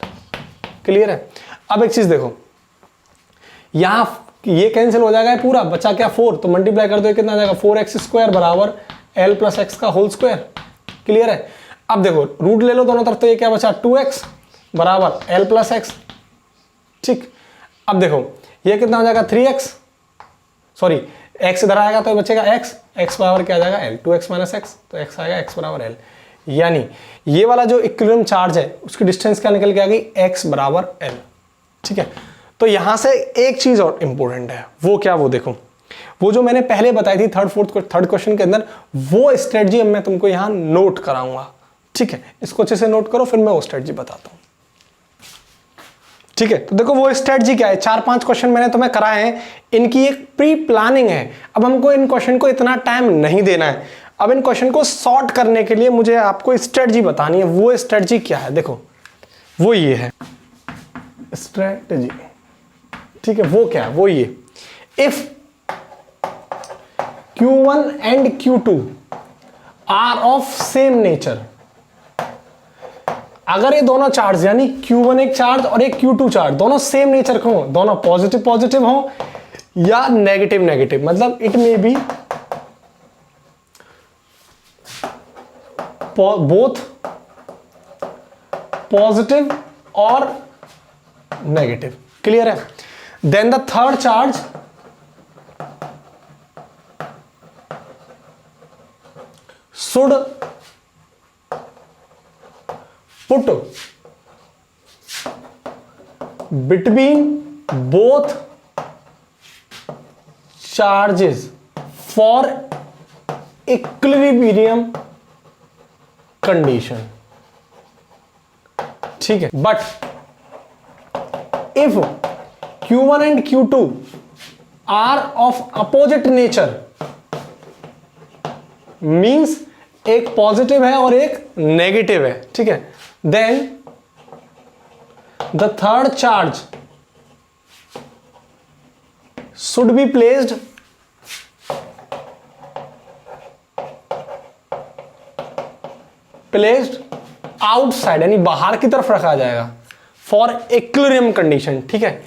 क्लियर है। अब एक चीज देखो, यहां ये कैंसिल हो जाएगा पूरा, बचा क्या 4, तो मल्टीप्लाई कर दो कितना आ जाएगा, 4x स्क्वायर बराबर l प्लस एक्स का होल स्क्वायर। क्लियर है। अब देखो रूट ले लो दोनों तरफ, तो ये क्या बचा, 2x बराबर l प्लस एक्स, ठीक। अब देखो ये कितना हो जाएगा, 3x, सॉरी x इधर आएगा तो बचेगा x बराबर क्या आ जाएगा, l, 2x माइनस एक्स, तो x आएगा x बराबर l, यानी ये वाला जो इक्विलिब्रियम चार्ज है उसकी डिस्टेंस क्या निकल के आ गई, x बराबर l, ठीक है। तो यहां से एक चीज और इंपॉर्टेंट है, वो क्या, वो देखो, वो जो मैंने पहले बताई थी थर्ड क्वेश्चन के अंदर, वो स्ट्रेटजी मैं तुमको यहां नोट कराऊंगा, ठीक है। इसको अच्छे से नोट करो, फिर मैं वो स्ट्रेटजी बताता हूं, ठीक है। तो देखो वो स्ट्रेटजी क्या है, 4-5 क्वेश्चन मैंने तुम्हें कराए हैं, इनकी एक प्री प्लानिंग है। अब हमको इन क्वेश्चन को इतना टाइम नहीं देना है, अब इन क्वेश्चन को सॉर्ट करने के लिए मुझे आपको स्ट्रेटजी बतानी है। वो स्ट्रेटजी क्या है, देखो वो ये है स्ट्रेटजी, ठीक है। वो क्या है, वो ये, if Q1 and Q2 are of same nature, अगर ये दोनों चार्ज यानी Q1 एक चार्ज और एक Q2 चार्ज दोनों सेम नेचर के हो, दोनों पॉजिटिव हो या नेगेटिव, मतलब it may be both positive और नेगेटिव। क्लियर है। Then the third charge should put between both charges for equilibrium condition, ठीक है। But if Q1 and Q2 are of opposite nature, means एक positive है और एक negative है, ठीक है, then the third charge should be placed outside, यानी बाहर की तरफ रखा जाएगा फॉर इक्विलिब्रियम कंडीशन, ठीक है।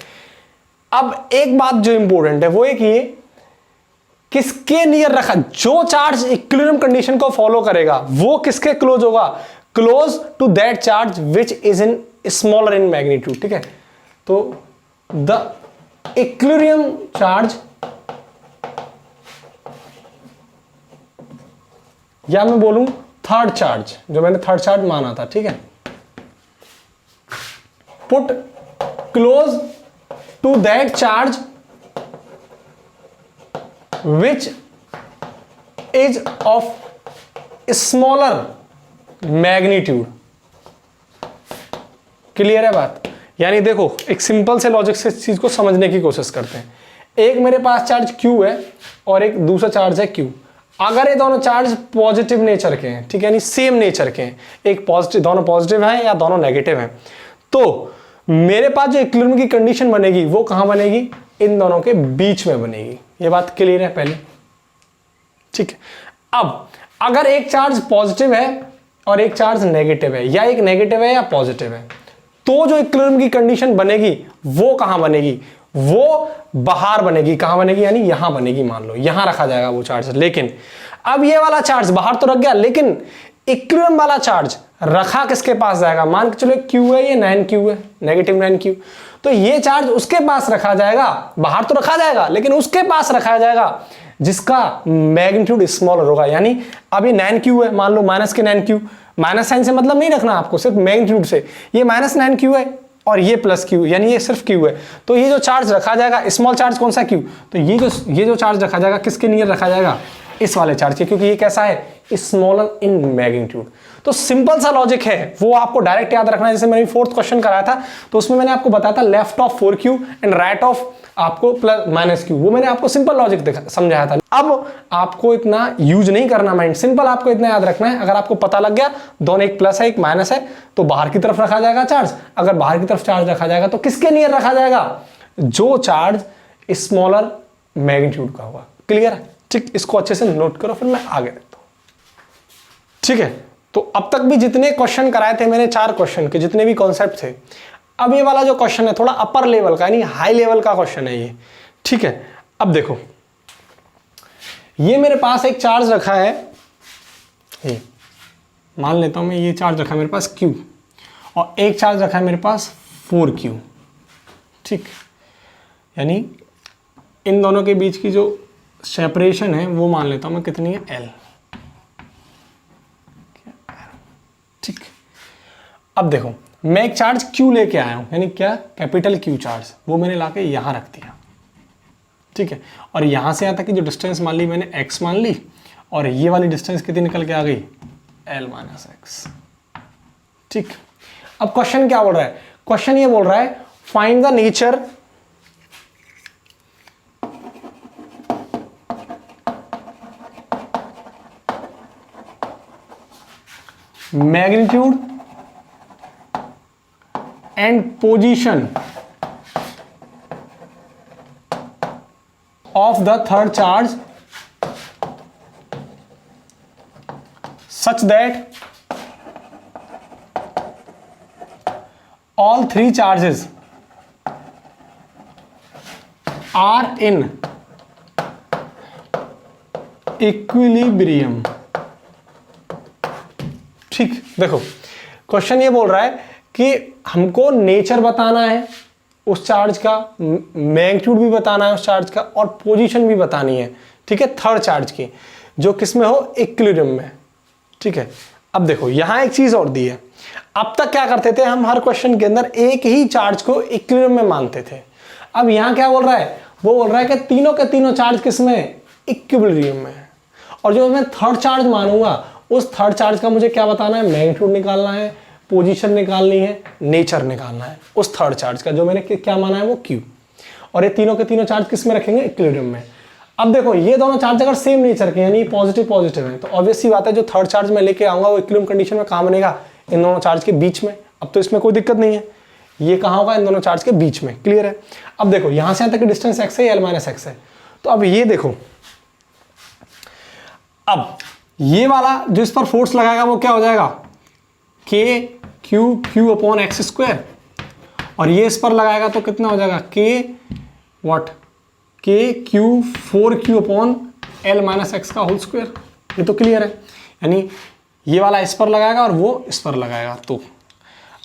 अब एक बात जो इंपॉर्टेंट है वो एक ये, किसके नियर रखा, जो चार्ज इक्विलिब्रियम कंडीशन को फॉलो करेगा वो किसके क्लोज होगा, close to that charge which is in smaller in magnitude, ठीक है। तो द इक्विलिब्रियम चार्ज, या मैं बोलूं थर्ड चार्ज, जो मैंने थर्ड चार्ज माना था, ठीक है, put close to that charge which is of smaller magnitude। Clear है बात। यानी देखो एक सिंपल से लॉजिक से इस चीज को समझने की कोशिश करते हैं। एक मेरे पास चार्ज Q है और एक दूसरा चार्ज है Q। अगर ये दोनों चार्ज पॉजिटिव नेचर के हैं, ठीक है, यानी सेम नेचर के हैं, एक पॉजिटिव, दोनों पॉजिटिव हैं या दोनों नेगेटिव हैं, तो मेरे पास जो इक्विलिब्रियम की कंडीशन बनेगी वो कहां बनेगी? इन दोनों के बीच में बनेगी। ये बात क्लियर है पहले, ठीक है। अब अगर एक चार्ज पॉजिटिव है और एक चार्ज नेगेटिव है, या एक नेगेटिव है या पॉजिटिव है, तो जो इक्विलिब्रियम की कंडीशन बनेगी वो कहां बनेगी? वो बाहर बनेगी। कहां बनेगी? यानी यहां बनेगी। मान लो यहां रखा जाएगा वो चार्ज। लेकिन अब ये वाला चार्ज बाहर तो रख गया, लेकिन इक्विलिब्रियम वाला चार्ज रखा किसके पास जाएगा? मान के चलो Q है, ये 9Q है, नेगेटिव 9Q, तो ये चार्ज उसके पास रखा जाएगा। बाहर तो रखा जाएगा लेकिन उसके पास रखा जाएगा जिसका मैग्नीट्यूड स्मॉलर होगा। यानी अब ये 9Q है, मान लो माइनस के 9Q, माइनस साइन से मतलब नहीं रखना आपको, सिर्फ मैग्नीट्यूड से। ये माइनस 9Q है और ये प्लस Q, यानी ये सिर्फ Q है। तो ये जो चार्ज रखा जाएगा, स्मॉल चार्ज कौन सा? Q। तो ये जो चार्ज रखा जाएगा किसके नियर रखा जाएगा? इस वाले चार्ज के, क्योंकि ये कैसा है? Smaller in magnitude. तो सिंपल सा लॉजिक है, वो आपको डायरेक्ट याद रखना है। जैसे मैंने फोर्थ क्वेश्चन कराया था तो उसमें मैंने आपको बताया था left of 4Q and right of आपको प्लस माइनस Q। वो मैंने आपको सिंपल लॉजिक समझाया था। अब आपको इतना यूज नहीं करना माइंड, सिंपल आपको इतना याद रखना है। अगर आपको पता लग गया दोनों एक प्लस है एक माइनस है, तो बाहर की तरफ रखा जाएगा चार्ज। अगर बाहर की तरफ चार्ज रखा जाएगा तो किसके नियर रखा जाएगा? जो चार्ज स्मॉलर मैग्नीट्यूड का होगा। क्लियर है? ठीक, इसको अच्छे से नोट करो, फिर मैं आगे देखता हूं। ठीक है, तो अब तक भी जितने क्वेश्चन कराए थे मैंने, 4 क्वेश्चन के जितने भी कॉन्सेप्ट थे, अब ये वाला जो क्वेश्चन है थोड़ा अपर लेवल का, यानी हाई लेवल का क्वेश्चन है ये। ठीक है, अब देखो ये मेरे पास एक चार्ज रखा है, ये मान लेता हूं मैं, ये चार्ज रखा है मेरे पास Q, और एक चार्ज रखा है मेरे पास 4Q। ठीक, यानी इन दोनों के बीच की जो सेपरेशन है वो मान लेता हूं मैं कितनी है? L। ठीक, अब देखो मैं एक चार्ज Q लेके आया हूं, यानी क्या? कैपिटल Q चार्ज, वो मैंने लाके यहां रख दिया। ठीक है, और यहां से यहां तक की जो डिस्टेंस मान ली मैंने x मान ली, और ये वाली डिस्टेंस कितनी निकल के आ गई? L minus x. ठीक, अब क्वेश्चन क्या बोल रहा है? क्वेश्चन ये बोल रहा है find the nature magnitude and position of the third charge such that all 3 charges are in equilibrium। ठीक, देखो क्वेश्चन ये बोल रहा है कि हमको नेचर बताना है उस चार्ज का, मैग्नीट्यूड भी बताना है उस चार्ज का, और पोजीशन भी बतानी है। ठीक है, थर्ड चार्ज की, जो किस में हो? इक्विलिब्रियम में। ठीक है, अब देखो यहां एक चीज और दी है। अब तक क्या करते थे हम? हर क्वेश्चन के अंदर एक ही चार्ज को इक्विलिब्रियम में मानते थे। अब यहां क्या बोल रहा है? वो बोल रहा है कि तीनों के तीनों चार्ज किस में? इक्विलिब्रियम में। और जो मैं थर्ड चार्ज मानूंगा उस थर्ड चार्ज का मुझे क्या बताना है? मैग्नीट्यूड निकालना है, पोजीशन निकालनी है, नेचर निकालना है उस थर्ड चार्ज का, जो मैंने क्या माना है वो Q। और ये तीनों के तीनों चार्ज किस में रखेंगे? इक्विलिब्रियम में। अब देखो ये दोनों चार्ज अगर सेम नेचर के यानी पॉजिटिव पॉजिटिव है, तो ऑब्वियस सी बात है जो थर्ड चार्ज मैं लेके आऊंगा वो इक्विलिब्रियम कंडीशन में कहां बनेगा? इन दोनों चार्ज के बीच में। अब तो इसमें कोई दिक्कत नहीं है, ये कहां होगा? इन दोनों चार्ज के बीच में। क्लियर है? अब देखो यहां से यहां तक की डिस्टेंस x है, L माइनस एक्स है। तो अब ये देखो, अब ये वाला जो इस पर फोर्स लगाएगा वो क्या हो जाएगा? Q अपॉन एक्स स्क्वायर, और ये इस पर लगाएगा तो कितना हो जाएगा? Q 4Q upon L minus X का होल स्क्वायर। ये तो क्लियर है, यानी ये वाला इस पर लगाएगा और वो इस पर लगाएगा। तो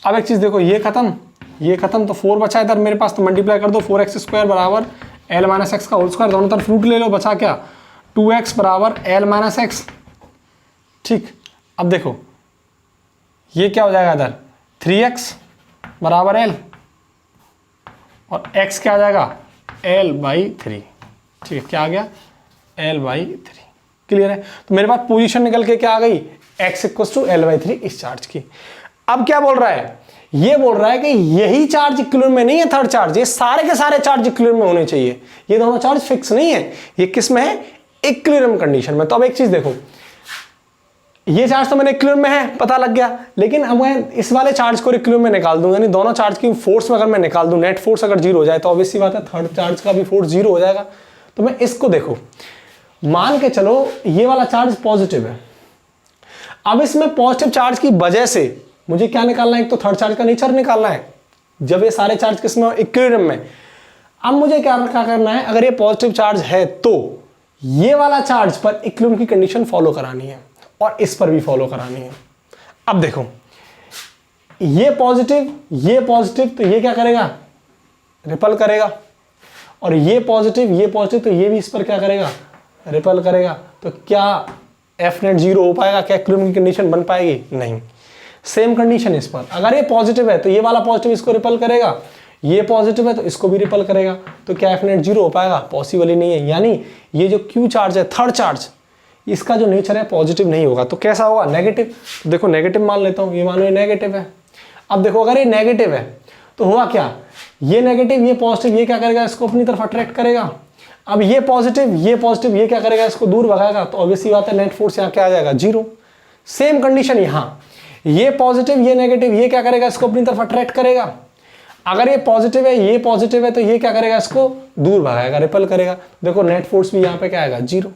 अब एक चीज देखो, ये खत्म तो 4 बचा इधर मेरे पास, तो मल्टीप्लाई कर दो 4x स्क्वायर बराबर L माइनस एक्स का होल स्क्वायर, दोनों तरफ रूट ले लो, बचा क्या? 2x बराबर L माइनस एक्स। ठीक, अब देखो ये क्या हो जाएगा इधर? 3x बराबर L, और x क्या आ जाएगा? L/3। ठीक है, क्या आ गया? L/3। क्लियर है? तो मेरे पास पोजीशन निकल के क्या आ गई? x = L/3 इस चार्ज की। अब क्या बोल रहा है? ये बोल रहा है कि यही चार्ज इक्विलिब्रियम में नहीं है थर्ड चार्ज, ये सारे के सारे चार्ज इक्विलिब्रियम में होने चाहिए। ये दोनों चार्ज फिक्स नहीं है, ये किस में है? इक्विलिब्रियम कंडीशन में। तो अब एक चीज देखो, ये चार्ज तो मैंने इक्विलिब्रियम में है, पता लग गया, लेकिन अब मैं इस वाले चार्ज को इक्विलिब्रियम में निकाल दूं, यानी दोनों चार्ज की फोर्स में अगर मैं निकाल दूं, नेट फोर्स अगर जीरो हो जाए तो ऑब्वियस सी बात है थर्ड चार्ज का भी फोर्स जीरो हो जाएगा। तो मैं इसको देखो, मान के चलो ये वाला चार्ज पॉजिटिव है। अब इसमें पॉजिटिव चार्ज की वजह से मुझे क्या निकालना है, एक तो थर्ड चार्ज का नेचर निकालना है जब ये सारे चार्ज किसमें, इक्विलिब्रियम में। अब मुझे क्या करना है, अगर ये पॉजिटिव चार्ज है तो ये वाला चार्ज पर इक्विलिब्रियम की कंडीशन फॉलो करानी है और इस पर भी फॉलो करानी है। अब देखो ये पॉजिटिव तो ये क्या करेगा, रिपल करेगा, और ये पॉजिटिव तो ये भी इस पर क्या करेगा, रिपल करेगा। तो क्या एफ नेट जीरो हो पाएगा, क्या इक्विलिब्रियम की कंडीशन बन पाएगी, नहीं। सेम कंडीशन इस पर, अगर ये पॉजिटिव है तो ये वाला पॉजिटिव इसको रिपल करेगा, ये पॉजिटिव है तो इसको भी रिपल करेगा, तो क्या एफ नेट जीरो हो पाएगा, पॉसिबल ही नहीं है। यानी ये जो क्यू चार्ज है, थर्ड चार्ज, इसका जो नेचर है पॉजिटिव नहीं होगा, तो कैसा होगा, नेगेटिव। तो देखो नेगेटिव मान लेता हूं, ये मानो ये नेगेटिव है। अब देखो अगर ये नेगेटिव है तो हुआ क्या, ये नेगेटिव ये पॉजिटिव, ये क्या करेगा, इसको अपनी तरफ अट्रैक्ट करेगा। अब ये पॉजिटिव ये क्या करेगा, इसको दूर भगाएगा, तो ऑब्वियसली बात है नेट फोर्स यहाँ क्या आ जाएगा, जीरो। सेम कंडीशन यहाँ, ये पॉजिटिव ये नेगेटिव, ये क्या करेगा, इसको अपनी तरफ अट्रैक्ट करेगा। अगर ये पॉजिटिव है तो ये क्या करेगा, इसको दूर भगाएगा, रिपल करेगा। देखो नेट फोर्स भी यहाँ पे क्या आएगा, जीरो।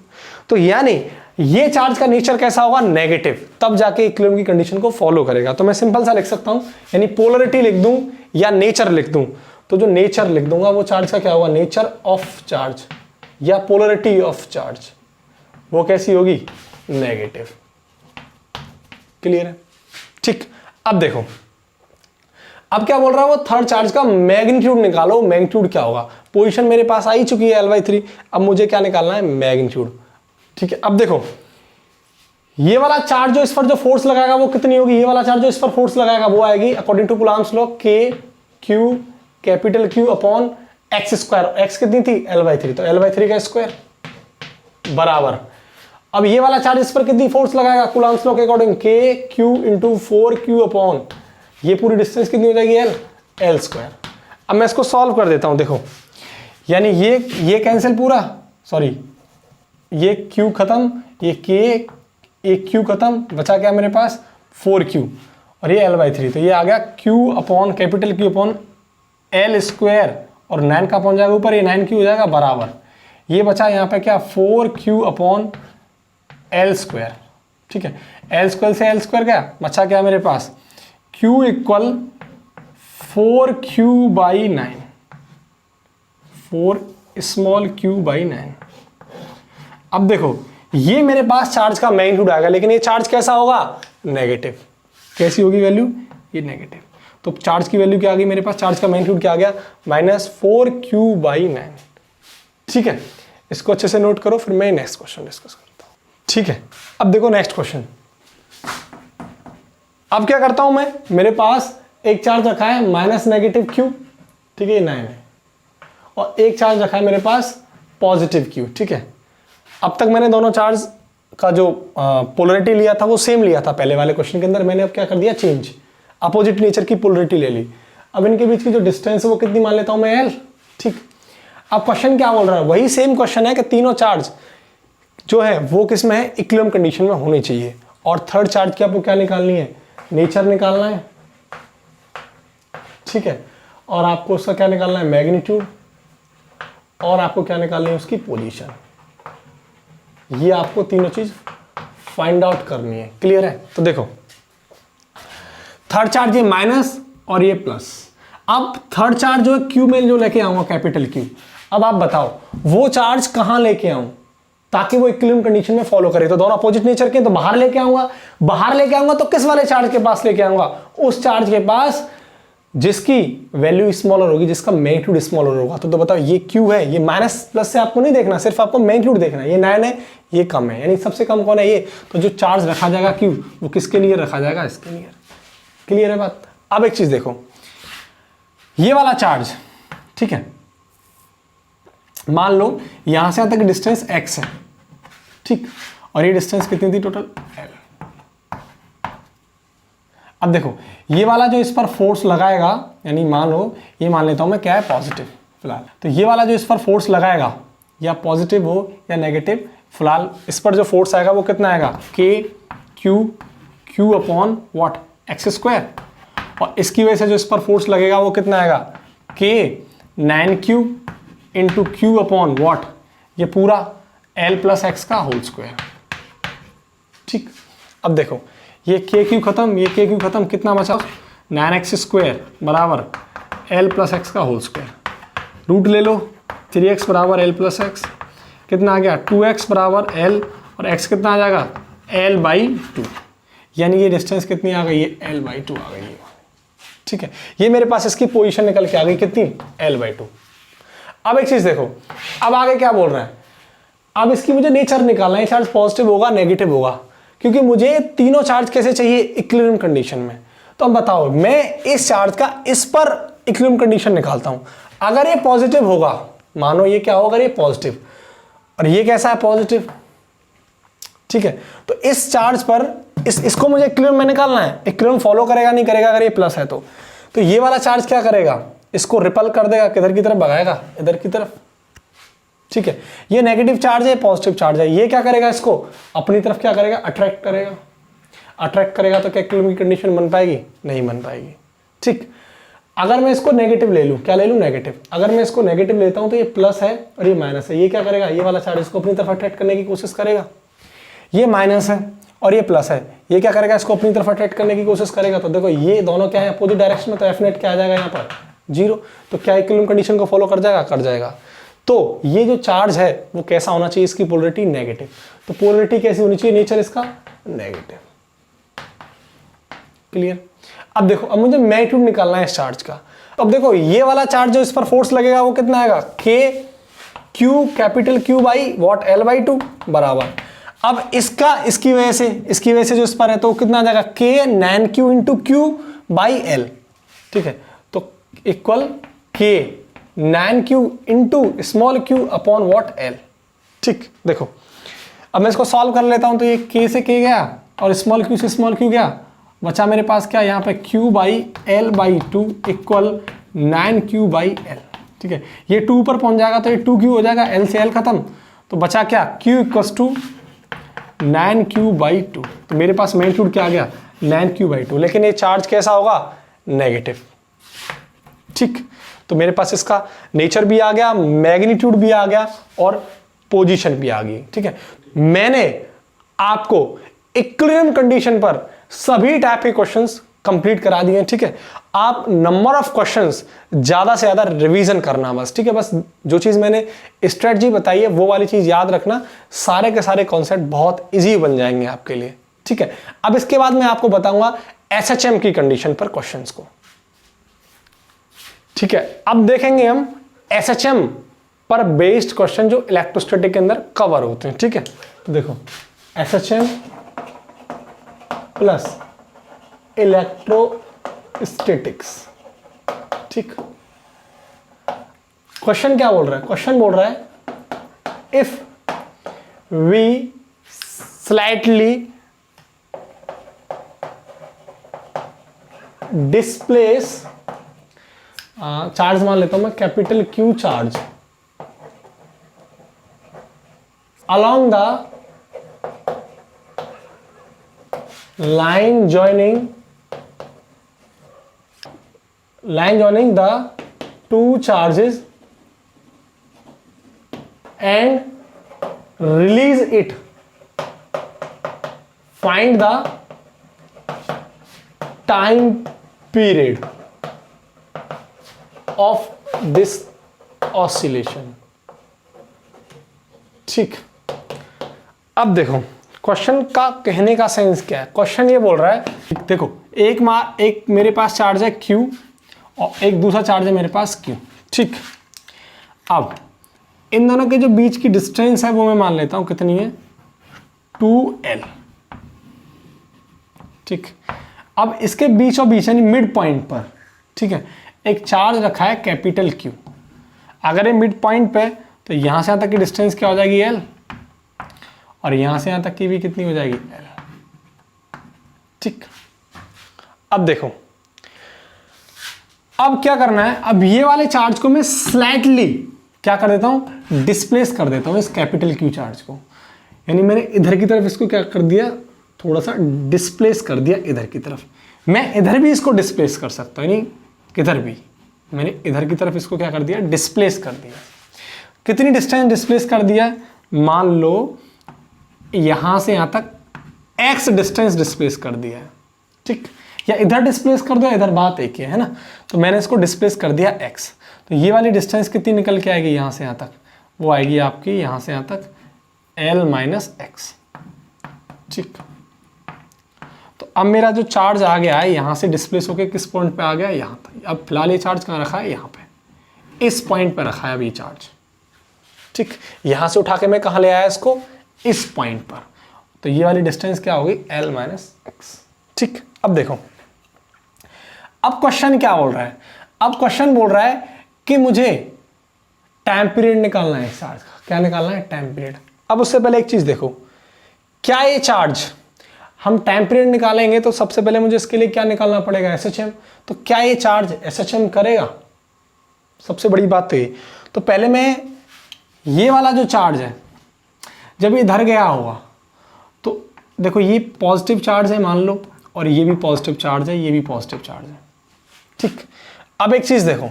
तो यानी ये चार्ज का नेचर कैसा होगा, नेगेटिव, तब जाके इक्विलिब्रियम की कंडीशन को फॉलो करेगा। तो मैं सिंपल सा लिख सकता हूं, यानी पोलरिटी लिख दूं या नेचर लिख दूं, तो जो नेचर लिख दूंगा वो चार्ज का क्या होगा, नेचर ऑफ चार्ज या पोलरिटी ऑफ चार्ज, वो कैसी होगी, नेगेटिव। क्लियर है, ठीक। अब देखो, अब क्या बोल रहा है वो, थर्ड चार्ज का मैग्नीट्यूड निकालो। मैग्नीट्यूड क्या होगा, पोजीशन मेरे पास आई चुकी है L/3, अब मुझे क्या निकालना है, मैग्नीट्यूड। ठीक है, अब देखो ये वाला चार्ज जो इस पर जो फोर्स लगाएगा वो कितनी होगी, ये वाला चार्ज जो इस पर फोर्स लगाएगा वो आएगी according to Coulomb's law Q capital Q upon X square. X कितनी थी, L/3, तो L/3 का स्क्वायर बराबर। अब ये वाला चार्ज इस पर कितनी फोर्स लगाएगा, कूलम्ब्स लॉ के according Q into 4Q upon, ये पूरी डिस्टेंस कितनी हो जाएगी, L स्क्वायर। अब मैं इसको सॉल्व कर देता हूं, देखो यानी ये कैंसिल पूरा, सॉरी ये Q खत्म, ये K, एक Q खत्म, बचा क्या मेरे पास 4Q, और ये L/3, तो ये आ गया Q upon capital Q upon L square, और 9 का अपॉन जाएगा ऊपर, ये 9Q हो जाएगा बराबर। ये बचा यहाँ पे क्या 4Q अपॉन L स्क्वायर। ठीक है, L स्क्वायर से L स्क्वायर क्या बचा, क्या मेरे पास Q equal 4Q/9, 4 small Q/9। अब देखो ये मेरे पास चार्ज का मैग्नीट्यूड आएगा, लेकिन ये चार्ज कैसा होगा, नेगेटिव। कैसी होगी वैल्यू, ये नेगेटिव। तो चार्ज की वैल्यू क्या आ गई मेरे पास, चार्ज का मैग्नीट्यूड क्या आ गया, -4Q/9। ठीक है, इसको अच्छे से नोट करो, फिर मैं नेक्स्ट क्वेश्चन डिस्कस करता हूं। ठीक है, अब देखो नेक्स्ट क्वेश्चन। अब क्या करता हूं मैं, मेरे पास एक चार्ज रखा है -Q, ठीक है, ये 9 है, और एक चार्ज रखा है मेरे पास पॉजिटिव Q। ठीक है, अब तक मैंने दोनों चार्ज का जो पोलरिटी लिया था वो सेम लिया था पहले वाले क्वेश्चन के अंदर, मैंने अब क्या कर दिया, चेंज, अपोजिट नेचर की पोलरिटी ले ली। अब इनके बीच की जो डिस्टेंस है वो कितनी मान लेता हूं मैं, L। ठीक, अब क्वेश्चन क्या बोल रहा है, वही सेम क्वेश्चन है कि तीनों चार्ज जो है वो किस में है, इक्विलिब्रियम कंडीशन में होनी चाहिए, और थर्ड चार्ज की आपको क्या निकालनी है, नेचर निकालना है। ठीक है, और आपको उसका क्या निकालना है, मैग्नीट्यूड, और आपको क्या निकालनी है, उसकी पोजीशन। ये आपको तीनों चीज फाइंड आउट करनी है। क्लियर है, तो देखो थर्ड चार्ज ये माइनस और ये प्लस। अब थर्ड चार्ज जो है Q में जो लेके आऊंगा, कैपिटल Q। अब आप बताओ वो चार्ज कहां लेके आऊं ताकि वो इक्विलिब्रियम कंडीशन में फॉलो करे। तो दोनों अपोजिट नेचर के, तो बाहर लेके आऊंगा तो किस वाले चार्ज के पास लेके आऊंगा, उस चार्ज के पास जिसकी वैल्यू स्मॉलर होगी, जिसका मैग्नीट्यूड स्मॉलर होगा। तो बताओ ये Q है, ये माइनस प्लस से आपको नहीं देखना, सिर्फ आपको मैग्नीट्यूड देखना है। ये 9 है, ये कम है, यानी सबसे कम कौन है, ये। तो जो चार्ज रखा जाएगा Q, वो किसके लिए रखा जाएगा, इसके लिए। क्लियर है बात। अब एक चीज देखो, ये वाला चार्ज, ठीक है, मान लो यहां से यहां तक डिस्टेंस x है, ठीक, और ये डिस्टेंस कितनी थी टोटल, L। अब देखो ये वाला जो इस पर फोर्स लगाएगा, यानी मान लो ये मान लेता हूं मैं क्या है, पॉजिटिव फिलहाल। तो ये वाला जो इस पर फोर्स लगाएगा, या पॉजिटिव हो या नेगेटिव, फिलहाल इस पर जो फोर्स आएगा वो कितना आएगा, के Q upon what, x square, और इसकी वजह से जो इस पर फोर्स लगेगा वो कितना आएगा, के 9q into Q upon what, ये पूरा l प्लस एक्स का होल स्क्वायर। ठीक, अब देखो ये के क्यू खत्म, ये के क्यू खत्म, कितना बचा, 9x स्क्वायर बराबर l प्लस एक्स का होल स्क्वायर, रूट ले लो, 3x बराबर l प्लस एक्स, कितना आ गया 2x बराबर l, और x कितना आ जाएगा l/2, यानी ये डिस्टेंस कितनी आ गई है, l/2 आ गई है। ठीक है, ये मेरे पास इसकी पोजीशन निकल के आ गई कितनी, l/2। अब एक चीज देखो, अब आगे क्या बोल रहा है, अब इसकी मुझे नेचर निकालना है, चार्ज पॉजिटिव होगा नेगेटिव होगा, क्योंकि मुझे तीनों चार्ज कैसे चाहिए, इक्विलिब्रियम कंडीशन में। तो अब बताओ, मैं इस चार्ज का इस पर इक्विलिब्रियम कंडीशन निकालता हूं, अगर ये पॉजिटिव होगा, मानो ये क्या होगा, ये पॉजिटिव, और ये कैसा है, पॉजिटिव। ठीक है, तो इस चार्ज पर इसको मुझे इक्विलिब्रियम में निकालना है, इक्विलिब्रियम फॉलो करेगा नहीं करेगा, अगर ये प्लस है तो ये वाला चार्ज क्या करेगा, इसको रिपल कर देगा, किधर की तरफ भगाएगा, इधर की तरफ। ठीक है, ये नेगेटिव चार्ज है, पॉजिटिव चार्ज है, ये क्या करेगा, इसको अपनी तरफ क्या करेगा, अट्रैक्ट करेगा। अट्रैक्ट करेगा तो क्या इक्विलिब्रियम की कंडीशन बन पाएगी, नहीं बन पाएगी। ठीक, अगर मैं इसको नेगेटिव ले लूं, क्या ले लूं, नेगेटिव, अगर मैं इसको नेगेटिव लेता हूं तो ये प्लस है और ये माइनस है, ये क्या करेगा, ये वाला चार्ज इसको अपनी तरफ अट्रैक्ट करने की कोशिश करेगा। ये माइनस है और ये प्लस है, ये क्या करेगा, इसको अपनी तरफ अट्रैक्ट करने की कोशिश करेगा। तो देखो ये दोनों क्या है, अपोजिट डायरेक्शन में, तो एफ नेट क्या आ जाएगा यहाँ पर, 0। तो क्या इक्विलिब्रियम कंडीशन को फॉलो कर जाएगा, कर जाएगा। तो ये जो चार्ज है वो कैसा होना चाहिए, इसकी पोलरिटी नेगेटिव। तो पोलरिटी कैसी होनी चाहिए, नेचर इसका नेगेटिव। क्लियर। अब देखो, अब मुझे मैग्नीट्यूड निकालना है इस चार्ज का। अब देखो ये वाला चार्ज जो इस पर फोर्स लगेगा वो कितना आएगा, के Q capital Q by what, l/2 बराबर। अब इसकी वजह से जो इस पर है तो कितना आ जाएगा, के 9q into Q by L. ठीक है, तो इक्वल के 9q into small Q upon what, L. ठीक, देखो अब मैं इसको सॉल्व कर लेता हूं, तो ये k से k गया और स्मॉल q से स्मॉल q गया, बचा मेरे पास क्या, यहाँ पे q by l/2 equal 9q by L. ठीक है, ये 2 पर पहुंच जाएगा तो ये 2q हो जाएगा, l से l खत्म, तो बचा क्या, q इक्वल्स टू 9q/2। तो मेरे पास मैग्नीट्यूड क्या आ गया, 9q/2, लेकिन ये चार्ज कैसा होगा, नेगेटिव। ठीक, तो मेरे पास इसका नेचर भी आ गया, मैग्नीट्यूड भी आ गया और पोजीशन भी आ गई। ठीक है, मैंने आपको इक्विलिब्रियम कंडीशन पर सभी टाइप के क्वेश्चंस कंप्लीट करा दिए हैं। ठीक है, आप नंबर ऑफ क्वेश्चंस ज्यादा से ज्यादा रिवीजन करना बस। ठीक है, बस जो चीज मैंने स्ट्रेटजी बताई है वो वाली चीज याद रखना, सारे के सारे कॉन्सेप्ट बहुत इजी बन जाएंगे आपके लिए। ठीक है, अब इसके बाद मैं आपको बताऊंगा एसएचएम की कंडीशन पर क्वेश्चंस को। ठीक है, अब देखेंगे हम एसएचएम पर बेस्ड क्वेश्चन जो इलेक्ट्रोस्टैटिक के अंदर कवर होते हैं। ठीक है, तो देखो एसएचएम प्लस इलेक्ट्रोस्टैटिक्स। ठीक, क्वेश्चन क्या बोल रहा है, क्वेश्चन बोल रहा है if we slightly displace, charge मान लेता हूं मैं capital Q charge along the line joining the two charges and release it, find the time period of this oscillation। ठीक, अब देखो क्वेश्चन का कहने का सेंस क्या है। क्वेश्चन ये बोल रहा है, देखो एक मेरे पास चार्ज है Q और एक दूसरा चार्ज है मेरे पास Q। ठीक, अब इन दोनों के जो बीच की डिस्टेंस है वो मैं मान लेता हूं कितनी है, 2L। ठीक, अब इसके बीच और बीच यानी मिड पॉइंट पर, ठीक है, एक चार्ज रखा है कैपिटल Q। अगर ये मिड पॉइंट पे तो यहां से यहां तक की डिस्टेंस क्या हो जाएगी, L, और यहां से यहां तक की भी कितनी हो जाएगी, L। ठीक, अब देखो अब क्या करना है, अब ये वाले चार्ज को मैं स्लाइटली क्या कर देता हूं, डिस्प्लेस कर देता हूं इस कैपिटल Q चार्ज को। यानी मैंने इधर की तरफ इसको क्या कर दिया, थोड़ा सा डिस्प्लेस कर दिया इधर की तरफ। मैं इधर भी इसको डिस्प्लेस कर सकता हूँ, यानी किधर भी मैंने इधर की तरफ इसको क्या कर दिया, डिस्प्लेस कर दिया। कितनी डिस्टेंस डिस्प्लेस कर दिया, मान लो यहां से यहां तक x डिस्टेंस डिस्प्लेस कर दिया है, ठीक, या इधर डिस्प्लेस कर दो, इधर बात एक ही है ना। तो मैंने इसको डिस्प्लेस कर दिया x, तो ये वाली डिस्टेंस कितनी निकल के आएगी यहां से यहां तक, वो आएगी आपकी यहां से यहां तक l माइनस एक्स, ठीक। तो अब मेरा जो चार्ज आ गया है यहां से डिस्प्लेस होकर किस पॉइंट पे आ गया, यहां तक। अब फिलहाल ये चार्ज कहां रखा है, यहां पे, इस पॉइंट पे रखा है अभी चार्ज, ठीक। यहां से उठा के मैं कहां ले आया इसको, इस पॉइंट पर। तो ये वाली डिस्टेंस क्या होगी, l माइनस एक्स, ठीक। अब देखो, अब क्वेश्चन क्या बोल रहा है, अब क्वेश्चन बोल रहा है कि मुझे टाइम पीरियड निकालना है चार्ज का। क्या निकालना है, टाइम पीरियड। अब उससे पहले एक चीज देखो, क्या ये चार्ज, हम टाइम पीरियड निकालेंगे तो सबसे पहले मुझे इसके लिए क्या निकालना पड़ेगा, SHM। तो क्या ये चार्ज SHM करेगा, सबसे बड़ी बात तो ये। तो पहले मैं ये वाला जो चार्ज है जब इधर गया होगा, तो देखो ये पॉजिटिव चार्ज है मान लो, और ये भी पॉजिटिव चार्ज है, ये भी पॉजिटिव चार्ज है, ठीक। अब एक चीज देखो,